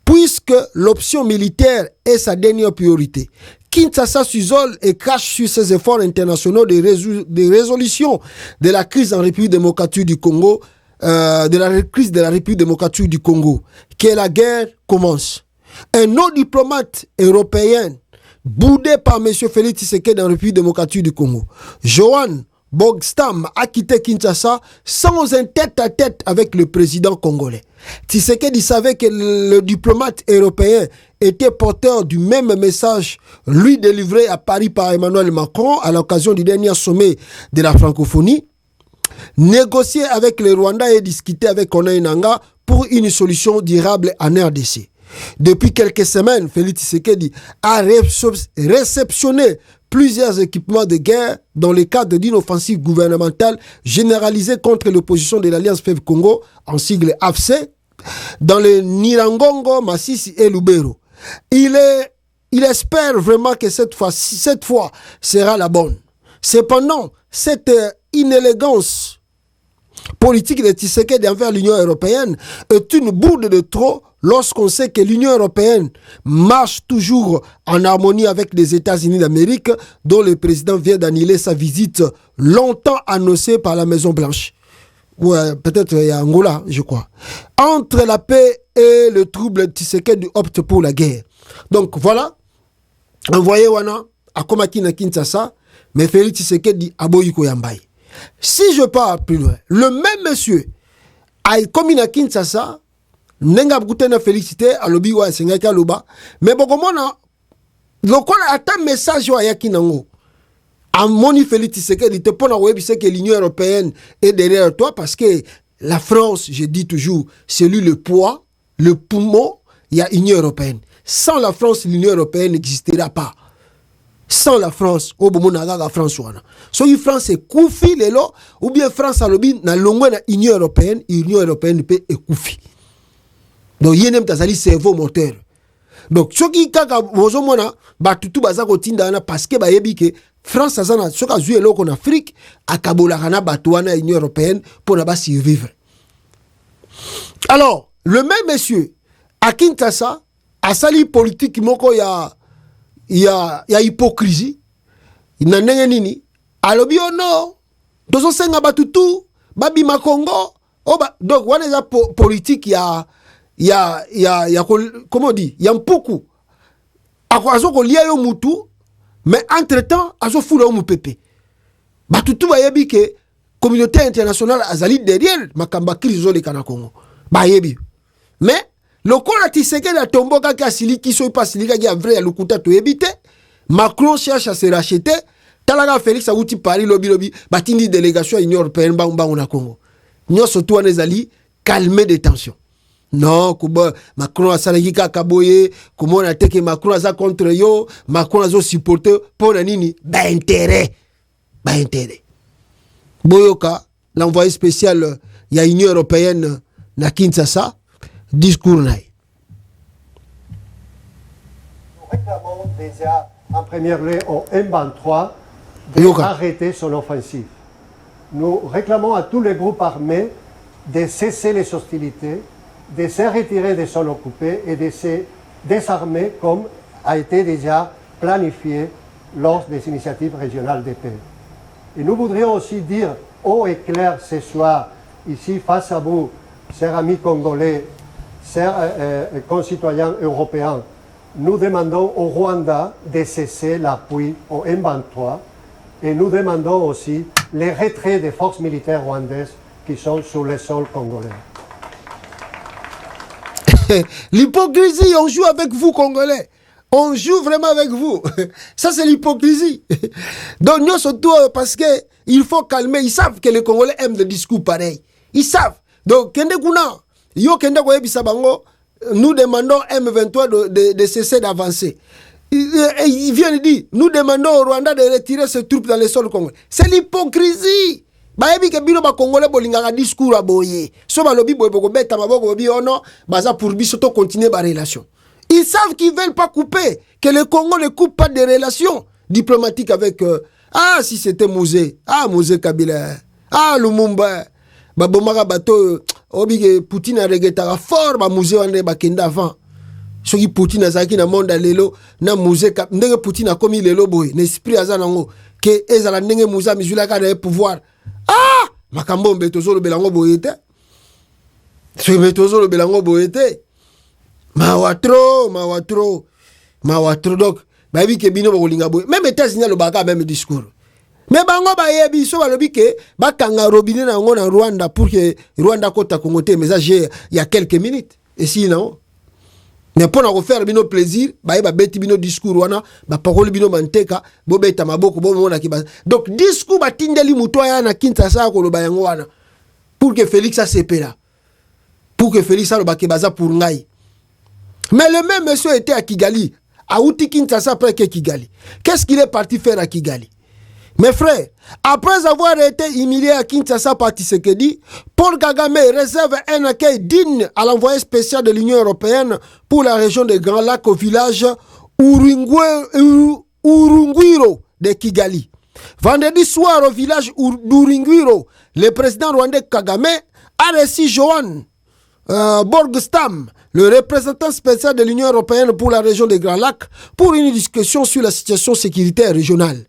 B: puisque l'option militaire est sa dernière priorité. Kinshasa s'isole et crache sur ses efforts internationaux de résolution de la crise en République démocratique du Congo, de la crise de la République démocratique du Congo, que la guerre commence. Un autre diplomate européen boudé par M. Félix Tshisekedi dans la République démocratique du Congo, Johan Borgstam, a quitté Kinshasa sans un tête-à-tête avec le président congolais. Tshisekedi savait que le diplomate européen était porteur du même message lui délivré à Paris par Emmanuel Macron à l'occasion du dernier sommet de la francophonie. Négocier avec le Rwanda et discuter avec Corneille Nangaa pour une solution durable en RDC. Depuis quelques semaines, Félix Tshisekedi a réceptionné plusieurs équipements de guerre dans le cadre d'une offensive gouvernementale généralisée contre l'opposition de l'Alliance Fleuve Congo, en sigle AFC, dans le Nirangongo, Masisi et Lubero. Il espère vraiment que cette fois sera la bonne. Cependant, cette inélégance politique de Tshisekedi envers l'Union européenne est une bourde de trop lorsqu'on sait que l'Union européenne marche toujours en harmonie avec les États-Unis d'Amérique, dont le président vient d'annuler sa visite longtemps annoncée par la Maison Blanche. Ouais, peut-être il y a Angola, je crois. Entre la paix et le trouble, Tshisekedi opte pour la guerre. Donc voilà, envoyé Wana à Komaki na Kinshasa, mais Félix Tshisekedi a Boyiko Yambai. Si je pars plus loin, le même monsieur a commis na Kinshasa, Nenga Boutena félicité à l'obi wa Sengaka Loba, mais Bokomona, lokola ata message wa Yakinango. A moni Félix Tshisekedi te pona web c'est que l'Union européenne est derrière toi parce que la France, je dis toujours, c'est lui le poids, le poumon, il y a l'Union européenne. Sans la France, l'Union européenne n'existera pas. Sans la France, au bon la France wana. So la France est koufi lelo ou bien France a lobi na longwe na Union européenne peut koufi. Donc yenem tazali cerveau moteur. Donc soki kaka bozo mona ba tutu baza ko tinda na parce que ba yebi ke France azana soka zui eloko na Afrique akabola kana bato wana Union européenne pour na ba survivre. Alors, le même monsieur à Kinshasa a sali politique moko ya hypocrisie. Il n'a rien nini. Alobi ono. Dozo senga batutu. Babi Makongo. Donc, on est politique comment on dit? Ya mpuku. Azo ko lia yo mutu. Mais entre-temps, azo fula yo mupepe. Batutu bayebi ke communauté internationale azali derrière makamba krizo le kana Congo. Bayebi. Mais le Kola Tshisekedi a tombo kaki asili kiso pas silika ki a vrai ya lukuta to ebite. Macron cherche à se racheter. Talaga Félix a outi Paris lobby batindi délégation à l'Union européenne ba na Congo. Nyo surtout en ezali calmer des tensions. Non, kuba Macron a salaki kaka boye, comment on a été que Macron a contre yo, Macron a supporter pour nini ba intérêt. Boyoka, l'envoyé spécial ya Union européenne na Kinshasa. Discours. Nous
L: réclamons déjà en première lieu au M23 d'arrêter son offensive. Nous réclamons à tous les groupes armés de cesser les hostilités, de se retirer des zones occupées et de se désarmer comme a été déjà planifié lors des initiatives régionales de paix. Et nous voudrions aussi dire haut et clair ce soir, ici face à vous, chers amis congolais, chers concitoyens européens, nous demandons au Rwanda de cesser l'appui au M23 et nous demandons aussi le retrait des forces militaires rwandaises qui sont sur le sol congolais.
B: L'hypocrisie, on joue avec vous, Congolais. On joue vraiment avec vous. Ça, c'est l'hypocrisie. Donc, nous, surtout, parce qu'il faut calmer. Ils savent que les Congolais aiment le discours pareil. Ils savent. Donc, Kende Kuna, nous demandons M23 de cesser d'avancer. Il vient de dire, nous demandons au Rwanda de retirer ses troupes dans les sols congolais. C'est l'hypocrisie. bayebi ke bino ba congolais bolingaka discours a boye so balobi boye boko beta maboko bobi ono baza pour biso to continuer ba relation. Ils savent qu'ils veulent pas couper, que le Congo ne coupe pas des relations diplomatiques avec si c'était Mouzé, Mouzé Kabila, Lumumba, babomaka bato obi ke Poutine a regretara fort ba Mouzé wane ba kenda avant. Soki Poutine azaki na monde lelo na Mouzé ndenge Poutine a commis lelo boy, n'esprit azanango que ezala ndenge Mouzé mizulaka na pouvoir. Makambo mbetozo lo belango boyete. So mbetozo lo belango boyete. Mawatro donc bayebi ke bino bolinga boy. Même États-Unis le baka même discours. Mais bango bayebi so balobi ke bakanga robinet na ngo na Rwanda pour que Rwanda kota Congo te message il y a quelques minutes. Et si non. Mais pour nous faire bino plaisir, ba beti bino discours wana, ba parole bino manteka, bo beta maboko bo mona kiba. Donc discours ba tindeli muto ya na Kinshasa ko lo bayango wana. Pour que Félix a CP là. Pour que Félix a lo bakebaza pour ngai. Mais le même monsieur était à Kigali, à Outi Kinshasa après que Kigali. Qu'est-ce qu'il est parti faire à Kigali? Mes frères, après avoir été humilié à Kinshasa par Tshisekedi, Paul Kagame réserve un accueil digne à l'envoyé spécial de l'Union européenne pour la région des Grands Lacs au village Urungwiro de Kigali. Vendredi soir au village d'Urungwiro, le président rwandais Kagame a reçu Johan Borgstam, le représentant spécial de l'Union européenne pour la région des Grands Lacs, pour une discussion sur la situation sécuritaire régionale.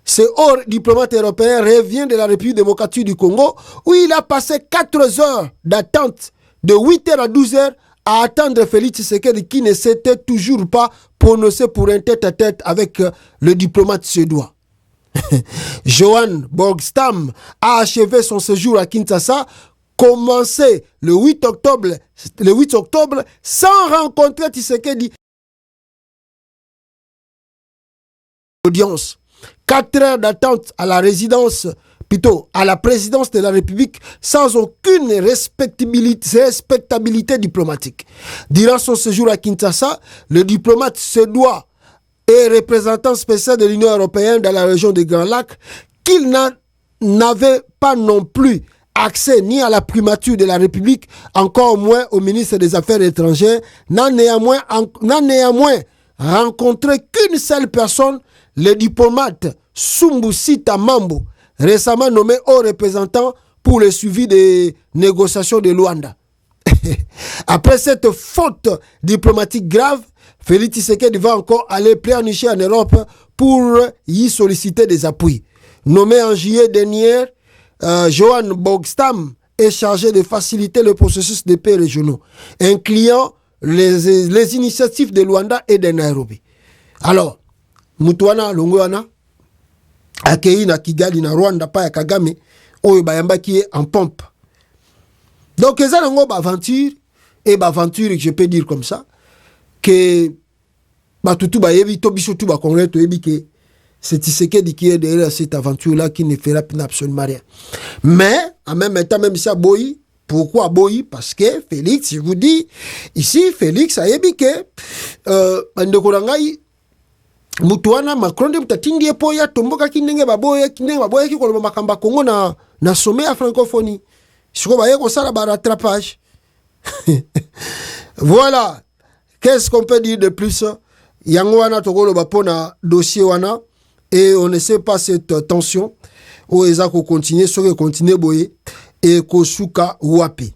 B: Ce haut diplomate européen revient de la République démocratique du Congo, où il a passé 4 heures d'attente, de 8h à 12h, à attendre Félix Tshisekedi qui ne s'était toujours pas prononcé pour un tête-à-tête avec le diplomate suédois. Johan Borgstam a achevé son séjour à Kinshasa, commencé le 8 octobre sans rencontrer Tshisekedi. Audience. 4 heures d'attente à la résidence, plutôt à la présidence de la République, sans aucune respectabilité diplomatique. Durant son séjour à Kinshasa, le diplomate suédois et représentant spécial de l'Union européenne dans la région des Grands Lacs, qu'il n'avait pas non plus accès ni à la primature de la République, encore moins au ministre des Affaires étrangères, n'a néanmoins rencontré qu'une seule personne, le diplomate Sumbusita Mambo, récemment nommé haut représentant pour le suivi des négociations de Luanda. Après cette faute diplomatique grave, Félix Tshisekedi va encore aller pleurnicher en Europe pour y solliciter des appuis. Nommé en juillet dernier, Johan Borgstam est chargé de faciliter le processus de paix régionaux, incluant les initiatives de Luanda et de Nairobi. Alors, Mutuana Longwana, accueilli na Kigali na Rwanda pa ya Kagame, oyo bayamba qui est en pompe. Donc, ils ont une aventure, et aventure, je peux dire comme ça, que Batutu bayebi, Tobiso Tuba Congrès, que c'est Tshisekedi qui est derrière cette aventure-là qui ne fera absolument rien. Mais, en même temps, même ça, Boyi, pourquoi Boyi? Parce que Félix, je vous dis, ici, Félix a yebi que, Bandekorangai, Mutuana Macron de Mtatindi Epoya, Tomboka Kinenge Baboya, Kinenge Baboya, qui koloma makamba Congo na sommet à francophonie. Je crois que ça va rattrapage. Voilà. Qu'est-ce qu'on peut dire de plus? Yangwana Togolo Bapona dossier wana, et on ne sait pas cette tension. Où Ezako continue, ce que continue Boye, et Kosuka Wapi.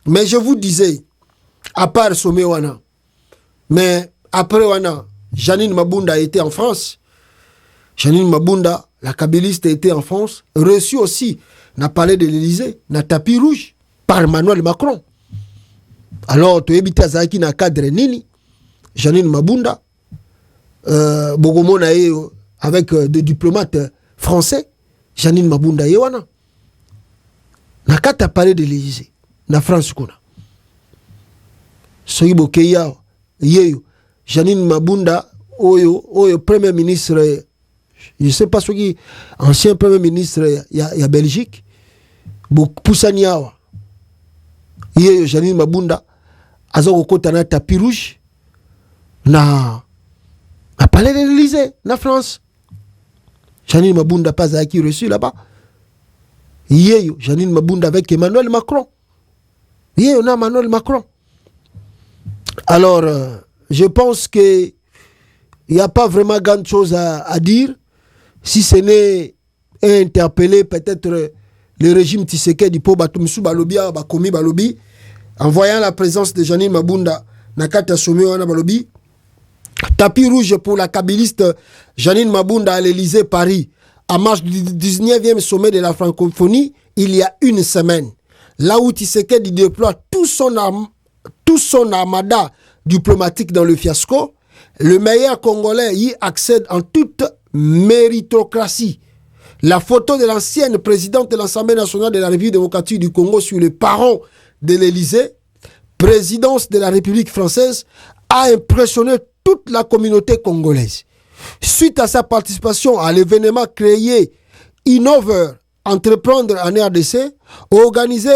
B: Mais je vous disais, à part sommet wana, mais après wana, Janine Mabunda a été en France. Janine Mabunda, la kabyliste, a été en France. Reçue aussi, n'a parlé de l'Élysée, n'a tapis rouge par Emmanuel Macron. Alors, tu habites à Zaki na cadre nini. Janine Mabunda, Bogomona avec des diplomates français. Janine Mabunda yewana. N'a qu'à parler de l'Élysée. Na France kuna. Soyibo Keya, yeyo. Janine Mabunda, Oyo, premier ministre, je ne sais pas ce qui, ancien premier ministre, il y a Belgique, Poussaniawa, Janine Mabunda, Azoko Kotana tapis rouge, na palais de l'Élysée, na France. Janine Mabunda pas à qui reçu là-bas. Yeyo, Janine Mabunda avec Emmanuel Macron. Yeyo, on a Emmanuel Macron. Alors, je pense qu'il n'y a pas vraiment grande chose à dire, si ce n'est interpeller peut-être le régime Tshisekedi pour Batumsu Balobi, Bakomi Balobi, en voyant la présence de Janine Mabunda, Nakata Soumé Wana Balobi. Tapis rouge pour la kabiliste Janine Mabunda à l'Élysée Paris, à marche du 19e sommet de la francophonie, il y a une semaine. Là où Tshisekedi déploie tout son armada diplomatique dans le fiasco, le meilleur Congolais y accède en toute méritocratie. La photo de l'ancienne présidente de l'Assemblée nationale de la République démocratique du Congo sur le perron de l'Élysée, présidence de la République française, a impressionné toute la communauté congolaise. Suite à sa participation à l'événement créé Innover, entreprendre en RDC, organisé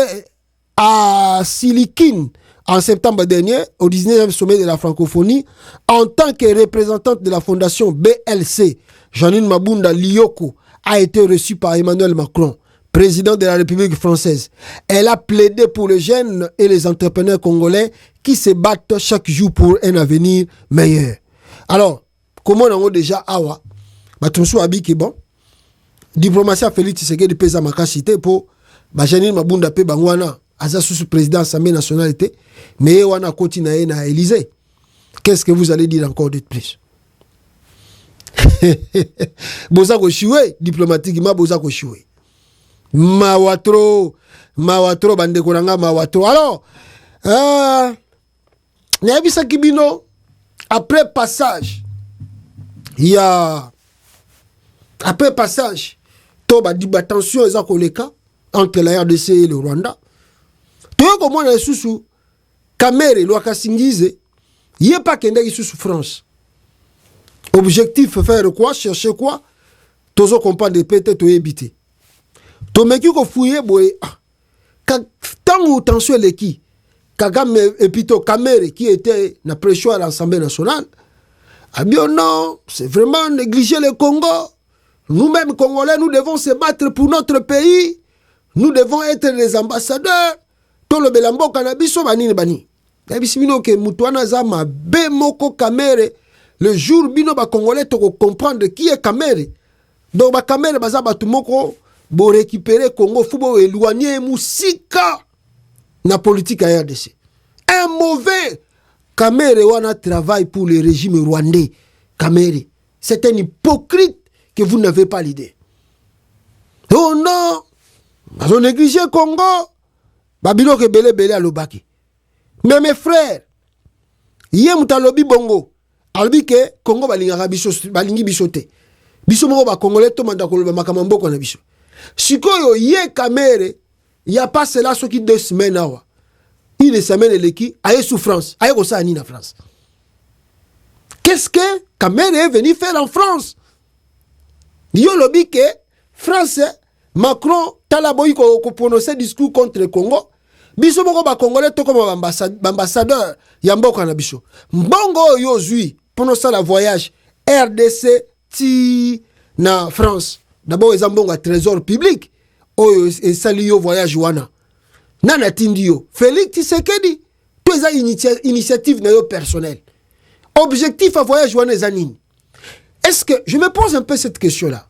B: à Silikine en septembre dernier, au 19e sommet de la francophonie, en tant que représentante de la fondation BLC, Janine Mabunda Lioko a été reçue par Emmanuel Macron, président de la République française. Elle a plaidé pour les jeunes et les entrepreneurs congolais qui se battent chaque jour pour un avenir meilleur. Alors, comment on a déjà awa, batumsu abiki bon, diplomatie a Félix Tshisekedi pesa makasité pour Janine Mabunda pe bangwana aza sous président de l'Assemblée nationale, mais wana koti na na Élysée. Qu'est-ce que vous allez dire encore de plus? Boza ko chiwe diplomatiquement boza ko chiwe. Mawatro bande koranga mawatro. Alors Nayabisa Kibino, après passage, il y a après passage, toba di tension eza koleka entre la RDC et le Rwanda. Toyo comment na susu Kamere lo kasingize, yé pas kende sous France. Objectif faire quoi, chercher quoi? Tozo comprendre de pété to éviter. To meki ko fouiller boye tangu tension leki. Kagame et plutôt Kamere qui était na pression à l'Assemblée nationale. Ah bien non, c'est vraiment négliger le Congo. Nous-mêmes Congolais, nous devons se battre pour notre pays. Nous devons être les ambassadeurs. Tout le belambo cannabis banini bani. Kabisino ke mutuana zama bemoko Kamere. Le jour bino ba Congolais to comprendre qui est Kamere. Donc ba Kamere baza batumoko bo récupérer Congo fubo éloigner musika na politique à RDC. Un mauvais Kamere wana travaille pour le régime rwandais. Kamere, c'est un hypocrite que vous n'avez pas l'idée. Oh non, ils ont négligé Congo. Babilo ke bele à l'obaki. Mais mes frères, yé mutalobi bongo. Albi ke Congo balingi bisote. Biso moko ba Congolais to manda koloba makamambo ko na biso. Sikoyo yé Kamere, il y a pas cela ce qui 2 semaines awa. Il est semaine l'équipe aye souffrance, aye ko sa ni na France. Qu'est-ce que Kamere est venu faire en France? Yo lobi ke France Macron talaboyi ko prononcer discours contre le Congo. Biso moko ba Congolais to comme ambassadeur ya mboka na biso. Mbongo yo zui pendant ça la voyage RDC ti na France. D'abord ils ont un trésor public. Oyo et sali yo voyage wana. Nana tindio Félix Tshisekedi to eza initiative na yo personnel. Objectif à voyage wana zanini. Est-ce que je me pose un peu cette question là?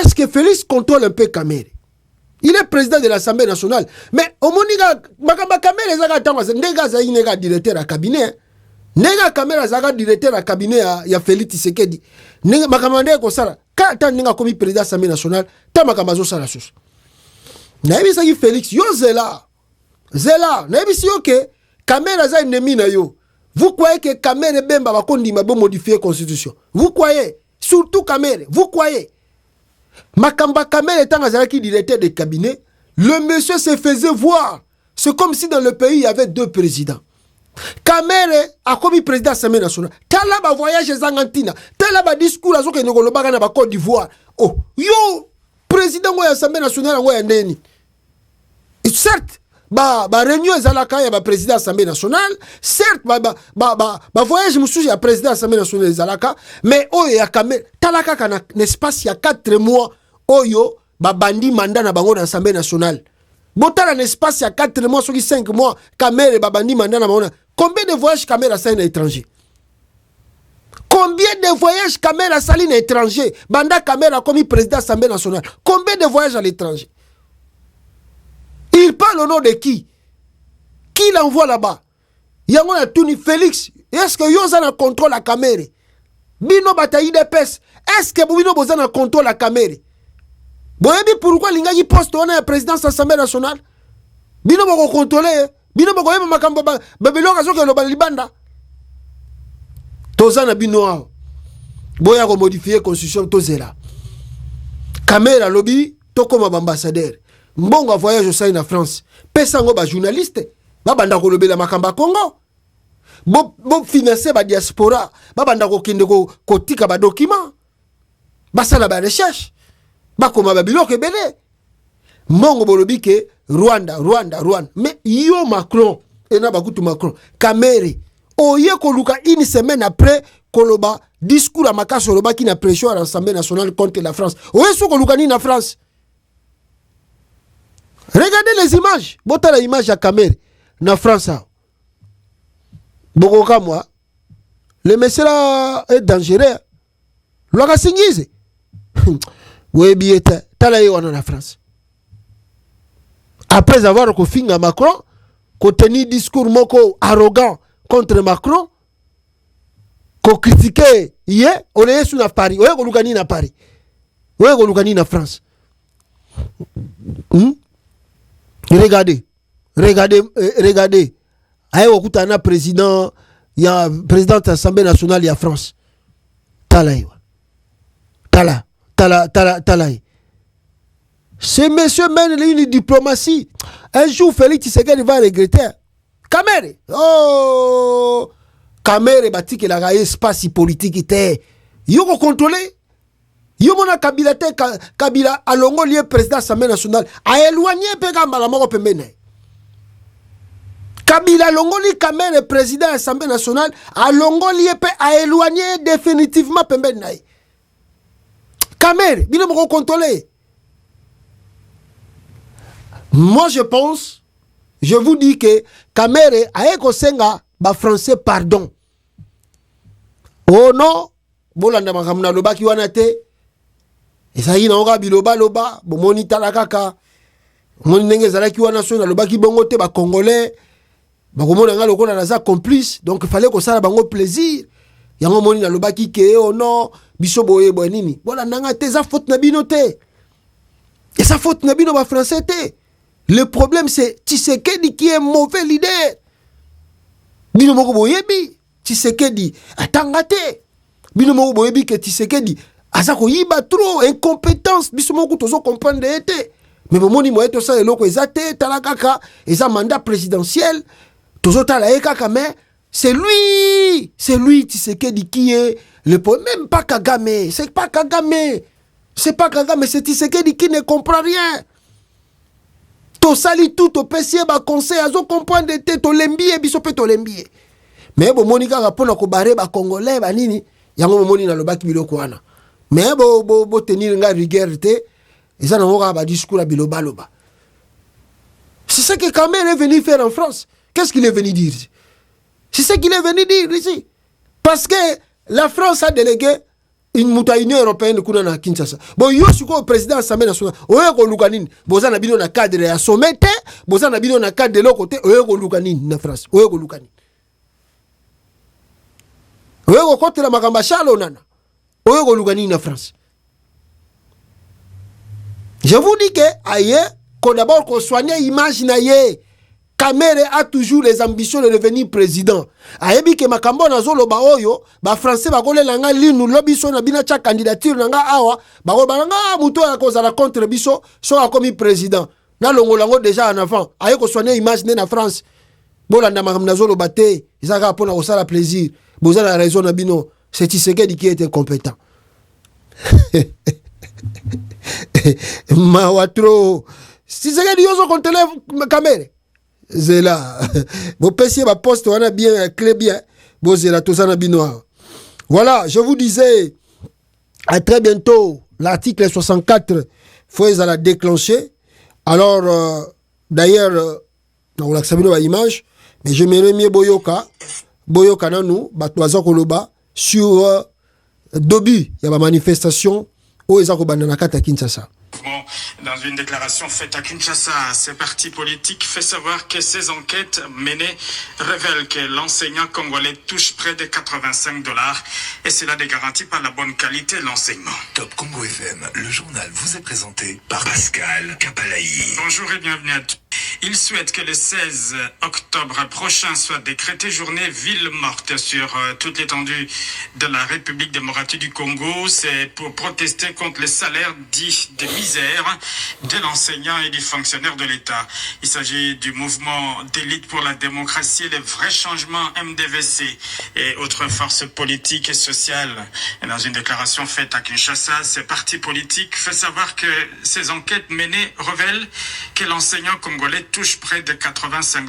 B: Est-ce que Félix contrôle un peu Kamere? Il est président de l'Assemblée nationale. Mais au moniga makamba Kamere ezaka tanga ndega za inega directeur à cabinet. Nega Kamere ezaka directeur à cabinet ya Félix Tshisekedi. Nega makamba ndega ko sala. Ka ta nega komi président de l'Assemblée nationale, ta makamba zo sala sus. Na yebisa ki Félix yo zela. Na yebisi yo ke Kamere za ennemi na yo. Vous croyez que Kamere Bemba va kondima bo modifier la constitution? Vous croyez? Surtout Kamere, vous croyez? Makamba Kamere étant Azaraki directeur de cabinet, le monsieur se faisait voir. C'est comme si dans le pays il y avait 2 présidents. Kamere a commis président de l'Assemblée nationale. Tala ba voyage Zangantina. Tala ba discours à Zoke Nogolobaga na ba Côte d'Ivoire. Oh, yo, président de l'Assemblée nationale ngoya ndeni. Certes, ba réunion ezalaka ya ba président de l'Assemblée nationale, certes ba voyage mususu ya président de l'Assemblée nationale ezalaka, mais oyo ya Kamere talaka kana l'espace ya 4 mois oyo babandi mandat na bango dans l'Assemblée nationale. Botala un espace il y a 4 mois, 5 mois, Kamere babandi mandat na bango. Combien de voyages Kamere a sali à l'étranger? Combien de voyages Kamere a sali à l'étranger? Banda Kamere a commis président de l'Assemblée nationale. Combien de voyages à l'étranger? Il parle au nom de qui? Qui l'envoie là-bas? Yango na Tuni Félix. Est-ce que Yoza na contrôle la Kamere? Bino bataille de pes. Est-ce que Bino Boza na contrôle la Kamere? Boyebi pourquoi linga yi poste on est président de l'Assemblée nationale? Bino boko contrôler. Bino boko yeba makambo babelo kazo ke lo balibanda. Toza na bino a. Boya ko modifier constitution tozela. Kamere lobby to comme ambassadeur. Mbongo voyage au sein de France. Pesango ba journaliste. Ba banda ko lobela makamba Congo. Bo financer ba diaspora. Ba banda ko kende ko tika ba document. Ba sala ba recherche. Ba koma ba biloko ebele. Mbongo bolobi ke Rwanda. Mais yo Macron et na ba kutu Macron. Kamere. Oye ko luka une semaine après koloba discours à makaso loba qui na pression à l'Assemblée nationale contre la France. Oye so ko luka ni na France. Regardez les images. Bota la image à Kamere na France. Bokoka moi. Le monsieur là est dangereux. Loka singize. Oui bien tala yo na France. Après avoir kofinga Macron, ko tenu discours moko arrogant contre Macron, ko critiquer hier, on est sous na Paris. Oye ko lukani na Paris. Oye ko lukani na France. Regardez. Aye okutana président, il y a président de l'Assemblée nationale, il y a France. Tala. Ce monsieur mène une diplomatie. Un jour, Félix Tshisekedi va regretter. Kamere. Oh! Kamere bati que la espace politique était. Yo ko contrôler. Yo mona Kabila alongo lié président de l'Assemblée nationale. A éloigné pegamba la moko pembene. Kabila longoli Kamere président de l'Assemblée nationale a longoli a éloigné définitivement pembene. Kamere, bino moko contrôler. Moi je pense, je vous dis que Kamere a ekosenga ba français pardon. Oh non, bolanda makamna loba ki wana te. Esayi na oka biloba loba, bomoni talakaka. Moni ndenge zalaki wana so na loba ki bongo te ba congolais. Ba komona nga lokola naza complice, donc il fallait ko sala bango plaisir. Yango moni na loba ki ke oh non, biso boye boye nini. Bolanda nga te za faute na bino te. Et sa faute na bino ba français te. Le problème c'est Tshisekedi qui est mauvais leader. Bino moko boyebi, Tshisekedi atangate. Bino moko boyebi que Tshisekedi azako yiba trop incompétence, biso moko tozo comprendre ete. Mais bomoni mo eto sa eloko ezate talakaka, eza mandat présidentiel, tozo tala ekaka mais c'est lui Tshisekedi qui est le problème, même pas Kagame, c'est pas Kagame. C'est pas Kagame, c'est Tshisekedi qui ne comprend rien. To sali tout to pesier ba conseil azo comprendre te to lembie biso pe to lembie. Mais bo monika ka pona ko bare ba congolais ba nini yango moni na lobaki biloko wana. Mais bo tenir nga rigueur te eza na ngoka ba discours biloba loba. C'est ça que Kamere est venu faire en France. Qu'est-ce qu'il est venu dire? C'est ça qu'il est venu dire ici. Parce que la France a délégué une Union européenne kuna na Kinshasa. Bon yo suko président de l'Assemblée nationale. Oye ko lukanini. Boza na bino na cadre ya sommet, boza na bino na cadre de l'autre côté, oye ko lukanini na France. Oye ko lukanini. Oye ko kote la makamba chalo nana. Oye ko lukanini na France. Je vous dis que ailleurs, qu'on d'abord qu'on soigne image na ye. Kamere a toujours les ambitions de devenir président. Ayebi ke makambo na zolo ba oyo, ba français ba kolela nga linu lobi so na bina cha candidature na nga awa, ba ko ba nga muto ya ko zala contre biso so a commis président. Na longola ngo déjà en avant. Aye ko soigner image na France. Bolanda makam na zolo baté, izaka pona ko sala plaisir. Boza la raison na bino, c'est Tshisekedi qui était compétent. Mawatro. Tshisekedi yozo contre Kamere. Zela. Vos pesiers, ma poste, on a bien, clé bien. Bon, zela, tout ça, on a bien. Voilà, je vous disais, à très bientôt, l'article 64 faut les la déclencher. Alors, d'ailleurs, on a accepté l'image, mais je me remets Boyoka nanou, Batouaza Koloba, sur Dobi, il y a une manifestation où ils ont à Kinshasa.
M: Dans une déclaration faite à Kinshasa, ces partis politiques fait savoir que ces enquêtes menées révèlent que l'enseignant congolais touche près de $85 et cela n'est garanti par la bonne qualité de l'enseignement.
N: Top Congo FM, le journal vous est présenté par Pascal Kapalaï.
M: Bonjour et bienvenue à tous. Il souhaite que le 16 octobre prochain soit décrété journée ville morte sur toute l'étendue de la République démocratique du Congo. C'est pour protester contre les salaires dits de misère de l'enseignant et du fonctionnaire de l'État. Il s'agit du mouvement d'élite pour la démocratie et le vrai changement MDVC et autres forces politiques et sociales. Et dans une déclaration faite à Kinshasa, ces partis politiques font savoir que ces enquêtes menées révèlent que l'enseignant congolais touche près de $85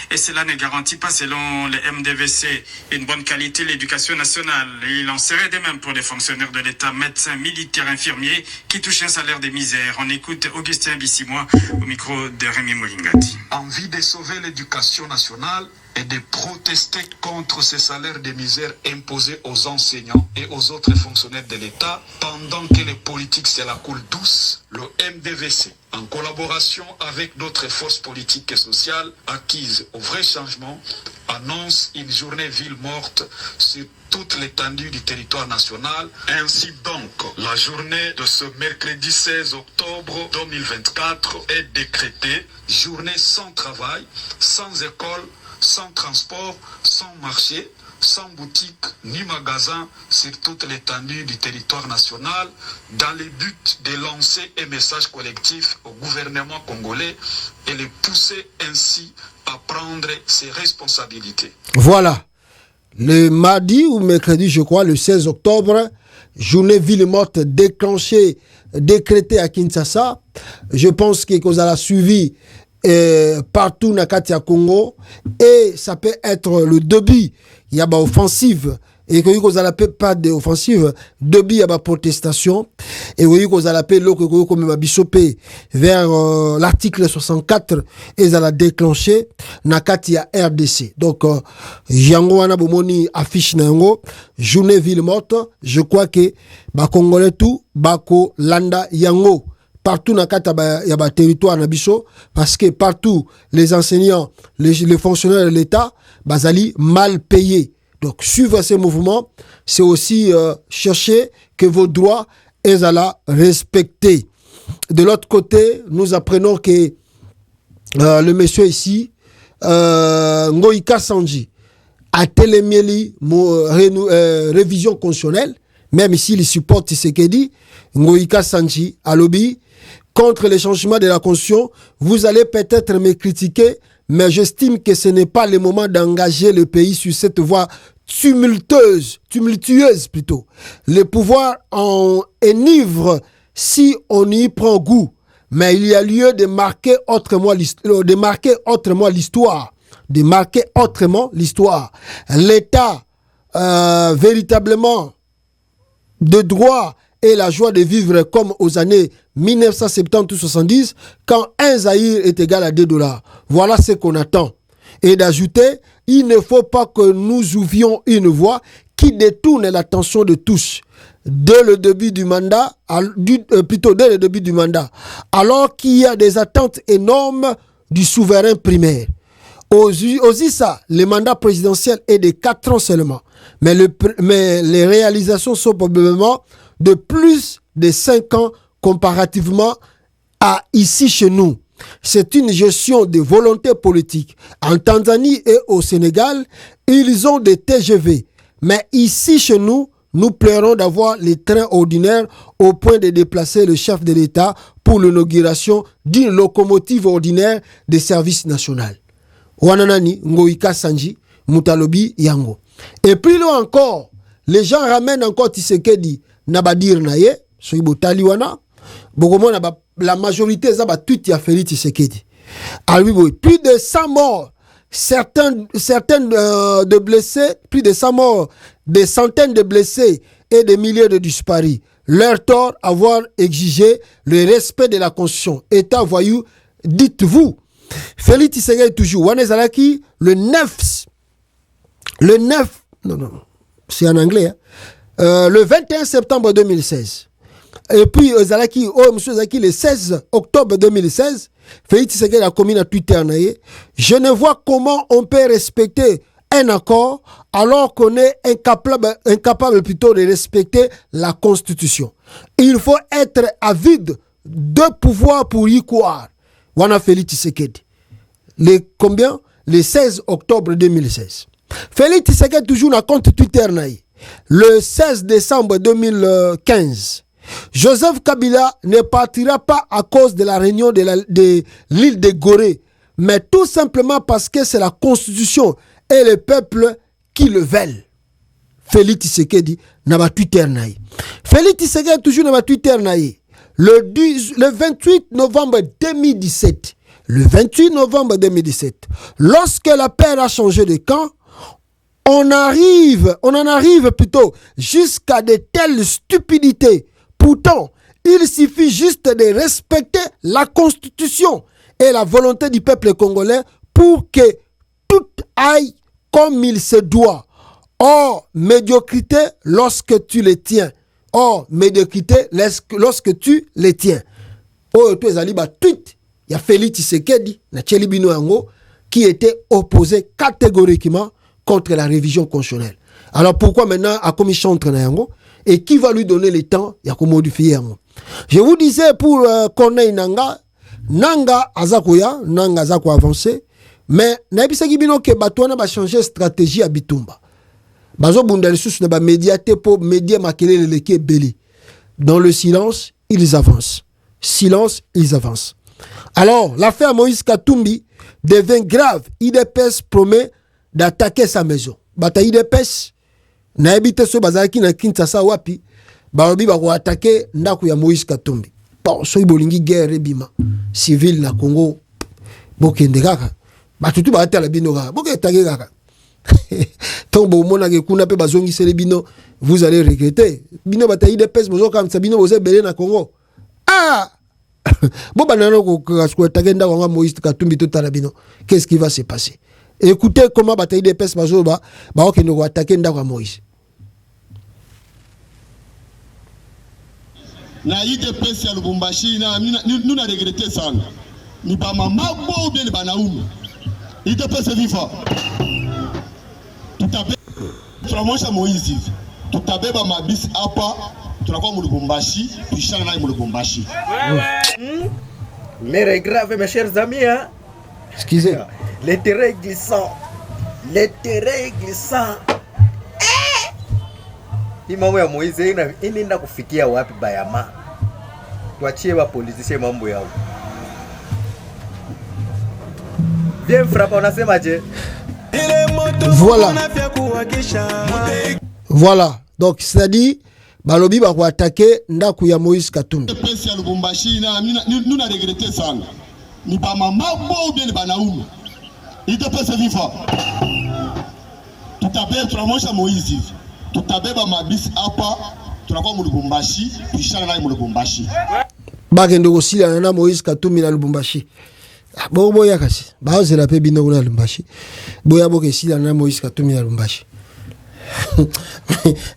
M: et cela ne garantit pas, selon le MDVC, une bonne qualité de l'éducation nationale. Et il en serait de même pour les fonctionnaires de l'État, médecins, militaires, infirmiers qui touchent un salaire de misère. On écoute Augustin Bissimois au micro de Rémi Molingati.
O: Envie de sauver l'éducation nationale et de protester contre ces salaires de misère imposés aux enseignants et aux autres fonctionnaires de l'État pendant que les politiques se la coulent douce, le MDVC, en collaboration avec d'autres forces politiques et sociales acquises au vrai changement, annonce une journée ville morte sur toute l'étendue du territoire national. Ainsi donc, la journée de ce mercredi 16 octobre 2024 est décrétée journée sans travail, sans école, sans transport, sans marché, sans boutique ni magasin sur toute l'étendue du territoire national, dans le but de lancer un message collectif au gouvernement congolais et le pousser ainsi à prendre ses responsabilités.
B: Voilà. Le mardi ou mercredi, je crois, le 16 octobre, journée ville morte déclenchée, décrétée à Kinshasa. Je pense que vous avez suivi partout dans le Congo et ça peut être le début. Il y a une offensive et que vous avez pas d'offensive, début il y a une protestation et vous avez appelé l'eau comme bisopé vers l'article 64 et ils ont déclenché na katia RDC. Donc yango wana bomoni affiche na yango journée ville morte. Je crois que ba congolais tout bako landa yango partout dans le territoire nabiso parce que partout les enseignants, les fonctionnaires de l'État, bazali mal payés. Donc suivre ces mouvements, c'est aussi chercher que vos droits et à la respecter. De l'autre côté, nous apprenons que le monsieur ici, Ngoïka Sanji, a télémieli révision constitutionnelle, même ici il supporte ce qu'il dit. Ngoïka Sanji a lobby contre les changements de la Constitution. Vous allez peut-être me critiquer, mais j'estime que ce n'est pas le moment d'engager le pays sur cette voie tumultueuse plutôt. Le pouvoir en enivre si on y prend goût, mais il y a lieu de marquer autrement l'histoire. L'État véritablement de droit et la joie de vivre comme aux années 1970 ou 70, quand un Zaïre est égal à $2. Voilà ce qu'on attend. Et d'ajouter, il ne faut pas que nous ouvrions une voie qui détourne l'attention de tous dès le début du mandat, alors qu'il y a des attentes énormes du souverain primaire. Aux ISA, le mandat présidentiel est de 4 ans seulement, mais les réalisations sont probablement de plus de 5 ans comparativement à ici chez nous. C'est une gestion de volonté politique. En Tanzanie et au Sénégal, ils ont des TGV. Mais ici chez nous, nous plairons d'avoir les trains ordinaires au point de déplacer le chef de l'État pour l'inauguration d'une locomotive ordinaire des services nationaux. Wananani, Ngoïka Sanji, Mutalobi, Yango. Et puis là encore, les gens ramènent encore Tshisekedi, Nabadir Naye, Soibo Taliwana, Bogomo la majorité zaba tout y a fait Tshisekedi. Alors plus de 100 morts, certaines de blessés, plus de 100 morts, des centaines de blessés et des milliers de disparus. leur tort avoir exigé le respect de la Constitution. État voyou, dites-vous. Félix Tshisekedi toujours. Wanezalaki, le 9, non, c'est en anglais, hein. Le 21 septembre 2016. Et puis, monsieur Zaki, le 16 octobre 2016, Félix Tshisekedi a commis à Twitter. Je ne vois comment on peut respecter un accord alors qu'on est incapable plutôt de respecter la Constitution. Il faut être avide de pouvoir pour y croire. Wana Félix Tshisekedi. Combien? Le 16 octobre 2016. Félix Tshisekedi toujours na compte Twitter. Le 16 décembre 2015. Joseph Kabila ne partira pas à cause de la réunion de l'île de Gorée, mais tout simplement parce que c'est la Constitution et le peuple qui le veulent. Félix Tshisekedi n'a pas Twitter. Félix Tshisekedi toujours n'a pas Twitter. Le 28 novembre 2017, lorsque la paix a changé de camp, on en arrive plutôt jusqu'à de telles stupidités. Pourtant, il suffit juste de respecter la Constitution et la volonté du peuple congolais pour que tout aille comme il se doit. Or, médiocrité lorsque tu les tiens. Lorsque tu les tiens. Tu es allé tweet. Il y a Félix Tshisekedi, qui était opposé catégoriquement contre la révision constitutionnelle. Alors pourquoi maintenant a commis chantre na yango et qui va lui donner le temps ya ko modifier yango? Je vous disais pour Corneille Nanga azakoya, Nanga azako avancer, mais na bisaki bino ke batwana ba changer stratégie à Bitumba. Bazo bunda lisusu na ba médiaté pour médier makelele leke belé. Dans le silence, ils avancent. Silence, ils avancent. Alors, l'affaire Moïse Katumbi devient grave. IDPS promet d'attaquer sa maison. Bata IDPS na habite so bazaki na Kinshasa wapi baobi bako attaquer ndaku ya Moïse Katumbi. Bon, so ibolingi guerre bima civil na Congo bokende kaka. Batutu ba atala bino kaka. Boke attaquer kaka. Tombo mona ke kuna pe bazongi sele bino, vous allez regretter. Bino bata IDPS bozo kam sa bino bozo belé na Congo. Ah! Qu'est-ce qui va se passer? Écoutez comment bataille des pes bazoba qui nous attaquer ndako Moïse.
P: Na IDPS ya Lubumbashi nous na regretté ça. Ni ba mama bo bien ba nauma. IDPS viva. Tout à fait. Tunamusha Moïse. Tout à fait ba mabisi hapa. Tunakuwa mu Lubumbashi, tuishana naye mu Lubumbashi.
Q: L'air est grave, mes chers amis. Hein?
B: Excusez.
Q: Les terrains glissants. Les terrains glissants. Hii mambo ya Moize inaenda kufikia wapi bayama? Tuachie wa politiciens mambo yao. Viens frapper, unasema je?
B: Voilà. Donc c'est-à-dire balobi ba ko attaquer ndaku ya Moïse Katumbi.
P: Pesi ya Lubumbashi nous na regretté ça. Ni ba mama bo bien ba nauma. Il te pese viva. Tout à fait tunamusha Moïse. Tout à fait ba mabisi hapa tunakuwa mu Lubumbashi, tuishana naye mu Lubumbashi.
B: Bagendo kosila na Moïse Katumbi na Lubumbashi. Boya kasi. Ba ozela pe bino na Lubumbashi. Boya bokesila na Moïse Katumbi na Lubumbashi.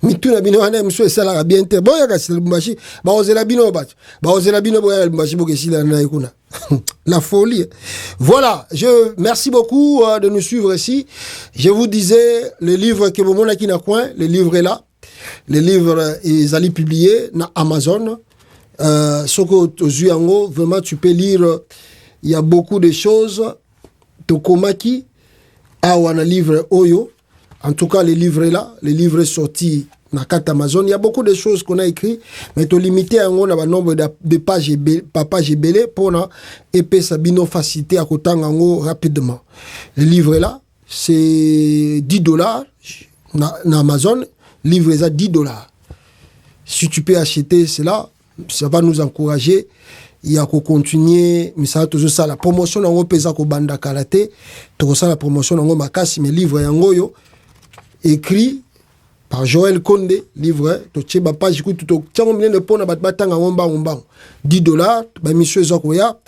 B: Mituna bino wana mso esala bien te boya kasi Lubumbashi ba ozela bino bacho ba ozela bino boya Lubumbashi bokesila na ikuna. La folie. Voilà, merci beaucoup de nous suivre ici. Je vous disais le livre que mon qui n'a coin, le livre est là. Le livre ils allaient publier na Amazon. Soko Ozuyango, vraiment tu peux lire, il y a beaucoup de choses. Tokomaki a un livre Oyo. En tout cas, le livre est là, le livre est sorti dans Amazon. Il y a beaucoup de choses qu'on a écrit, mais tu limité à un nombre de pages belé pour épée sabino facilité à côté rapidement. Le livre est là, c'est $10 dans Amazon. Le livre est à $10. Si tu peux acheter cela, ça va nous encourager. Il y a qu'à continuer, mais ça toujours ça la promotion dans pesa ko banda karaté, tout ça la promotion dans makasi mais livre yango yo écrit par Joël Condé, livre, to tcheba page ku to tchango mine ne pona batanga ngomba $10, ba mission zakoya,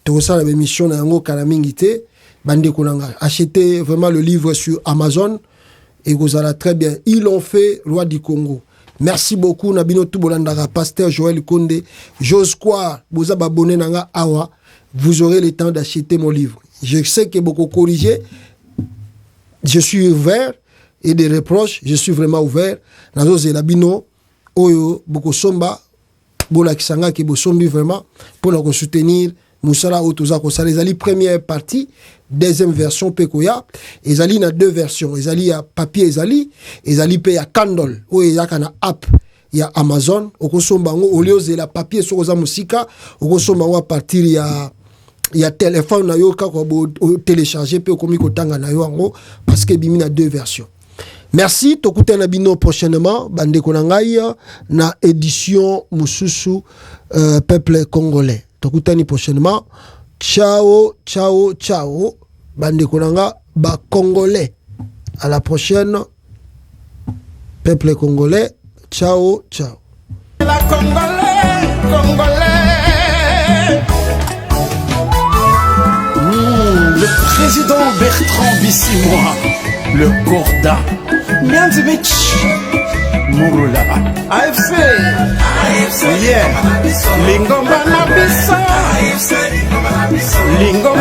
B: to ça la mission na ngo kala mingité, bande konanga. Achetez vraiment le livre sur Amazon et vous allez très bien. Ils l'ont fait, roi du Congo. Merci beaucoup Nabino Tubolandara, pasteur Joël Condé. J'ose croire, vous avez abonné nanga awa, vous aurez le temps d'acheter mon livre. Je sais que beaucoup corrigé, je suis ouvert. Et des reproches, je suis vraiment ouvert. Nazo zelabino, oyo, boko somba, bola kisanga ki bosombi vraiment, pour nous soutenir, Moussala Otoza Kosala. Ezali première partie, deuxième version Pekoya. Ezali na deux versions. Ezali à papier, ezali pe ya Kindle, oyo ya kana app, ya Amazon, okosomba ngo, olio la papier sokoza musika, okosomba ngo à partir ya téléphone na yo kako bo télécharger pe komi kotanga na yo ngo, parce que bimi na deux versions. Merci, tokute na bino prochainement, bande konangai na édition Mususu peuple congolais. Tokute ni prochainement. Ciao, ciao, ciao. Bande konanga ba congolais. À la prochaine. Peuple congolais. Ciao, ciao.
R: La congolais. Le président Bertrand Bissimois, le Corda. Mianzimich Murula AFC yeah Lingomba na bisa Lingomba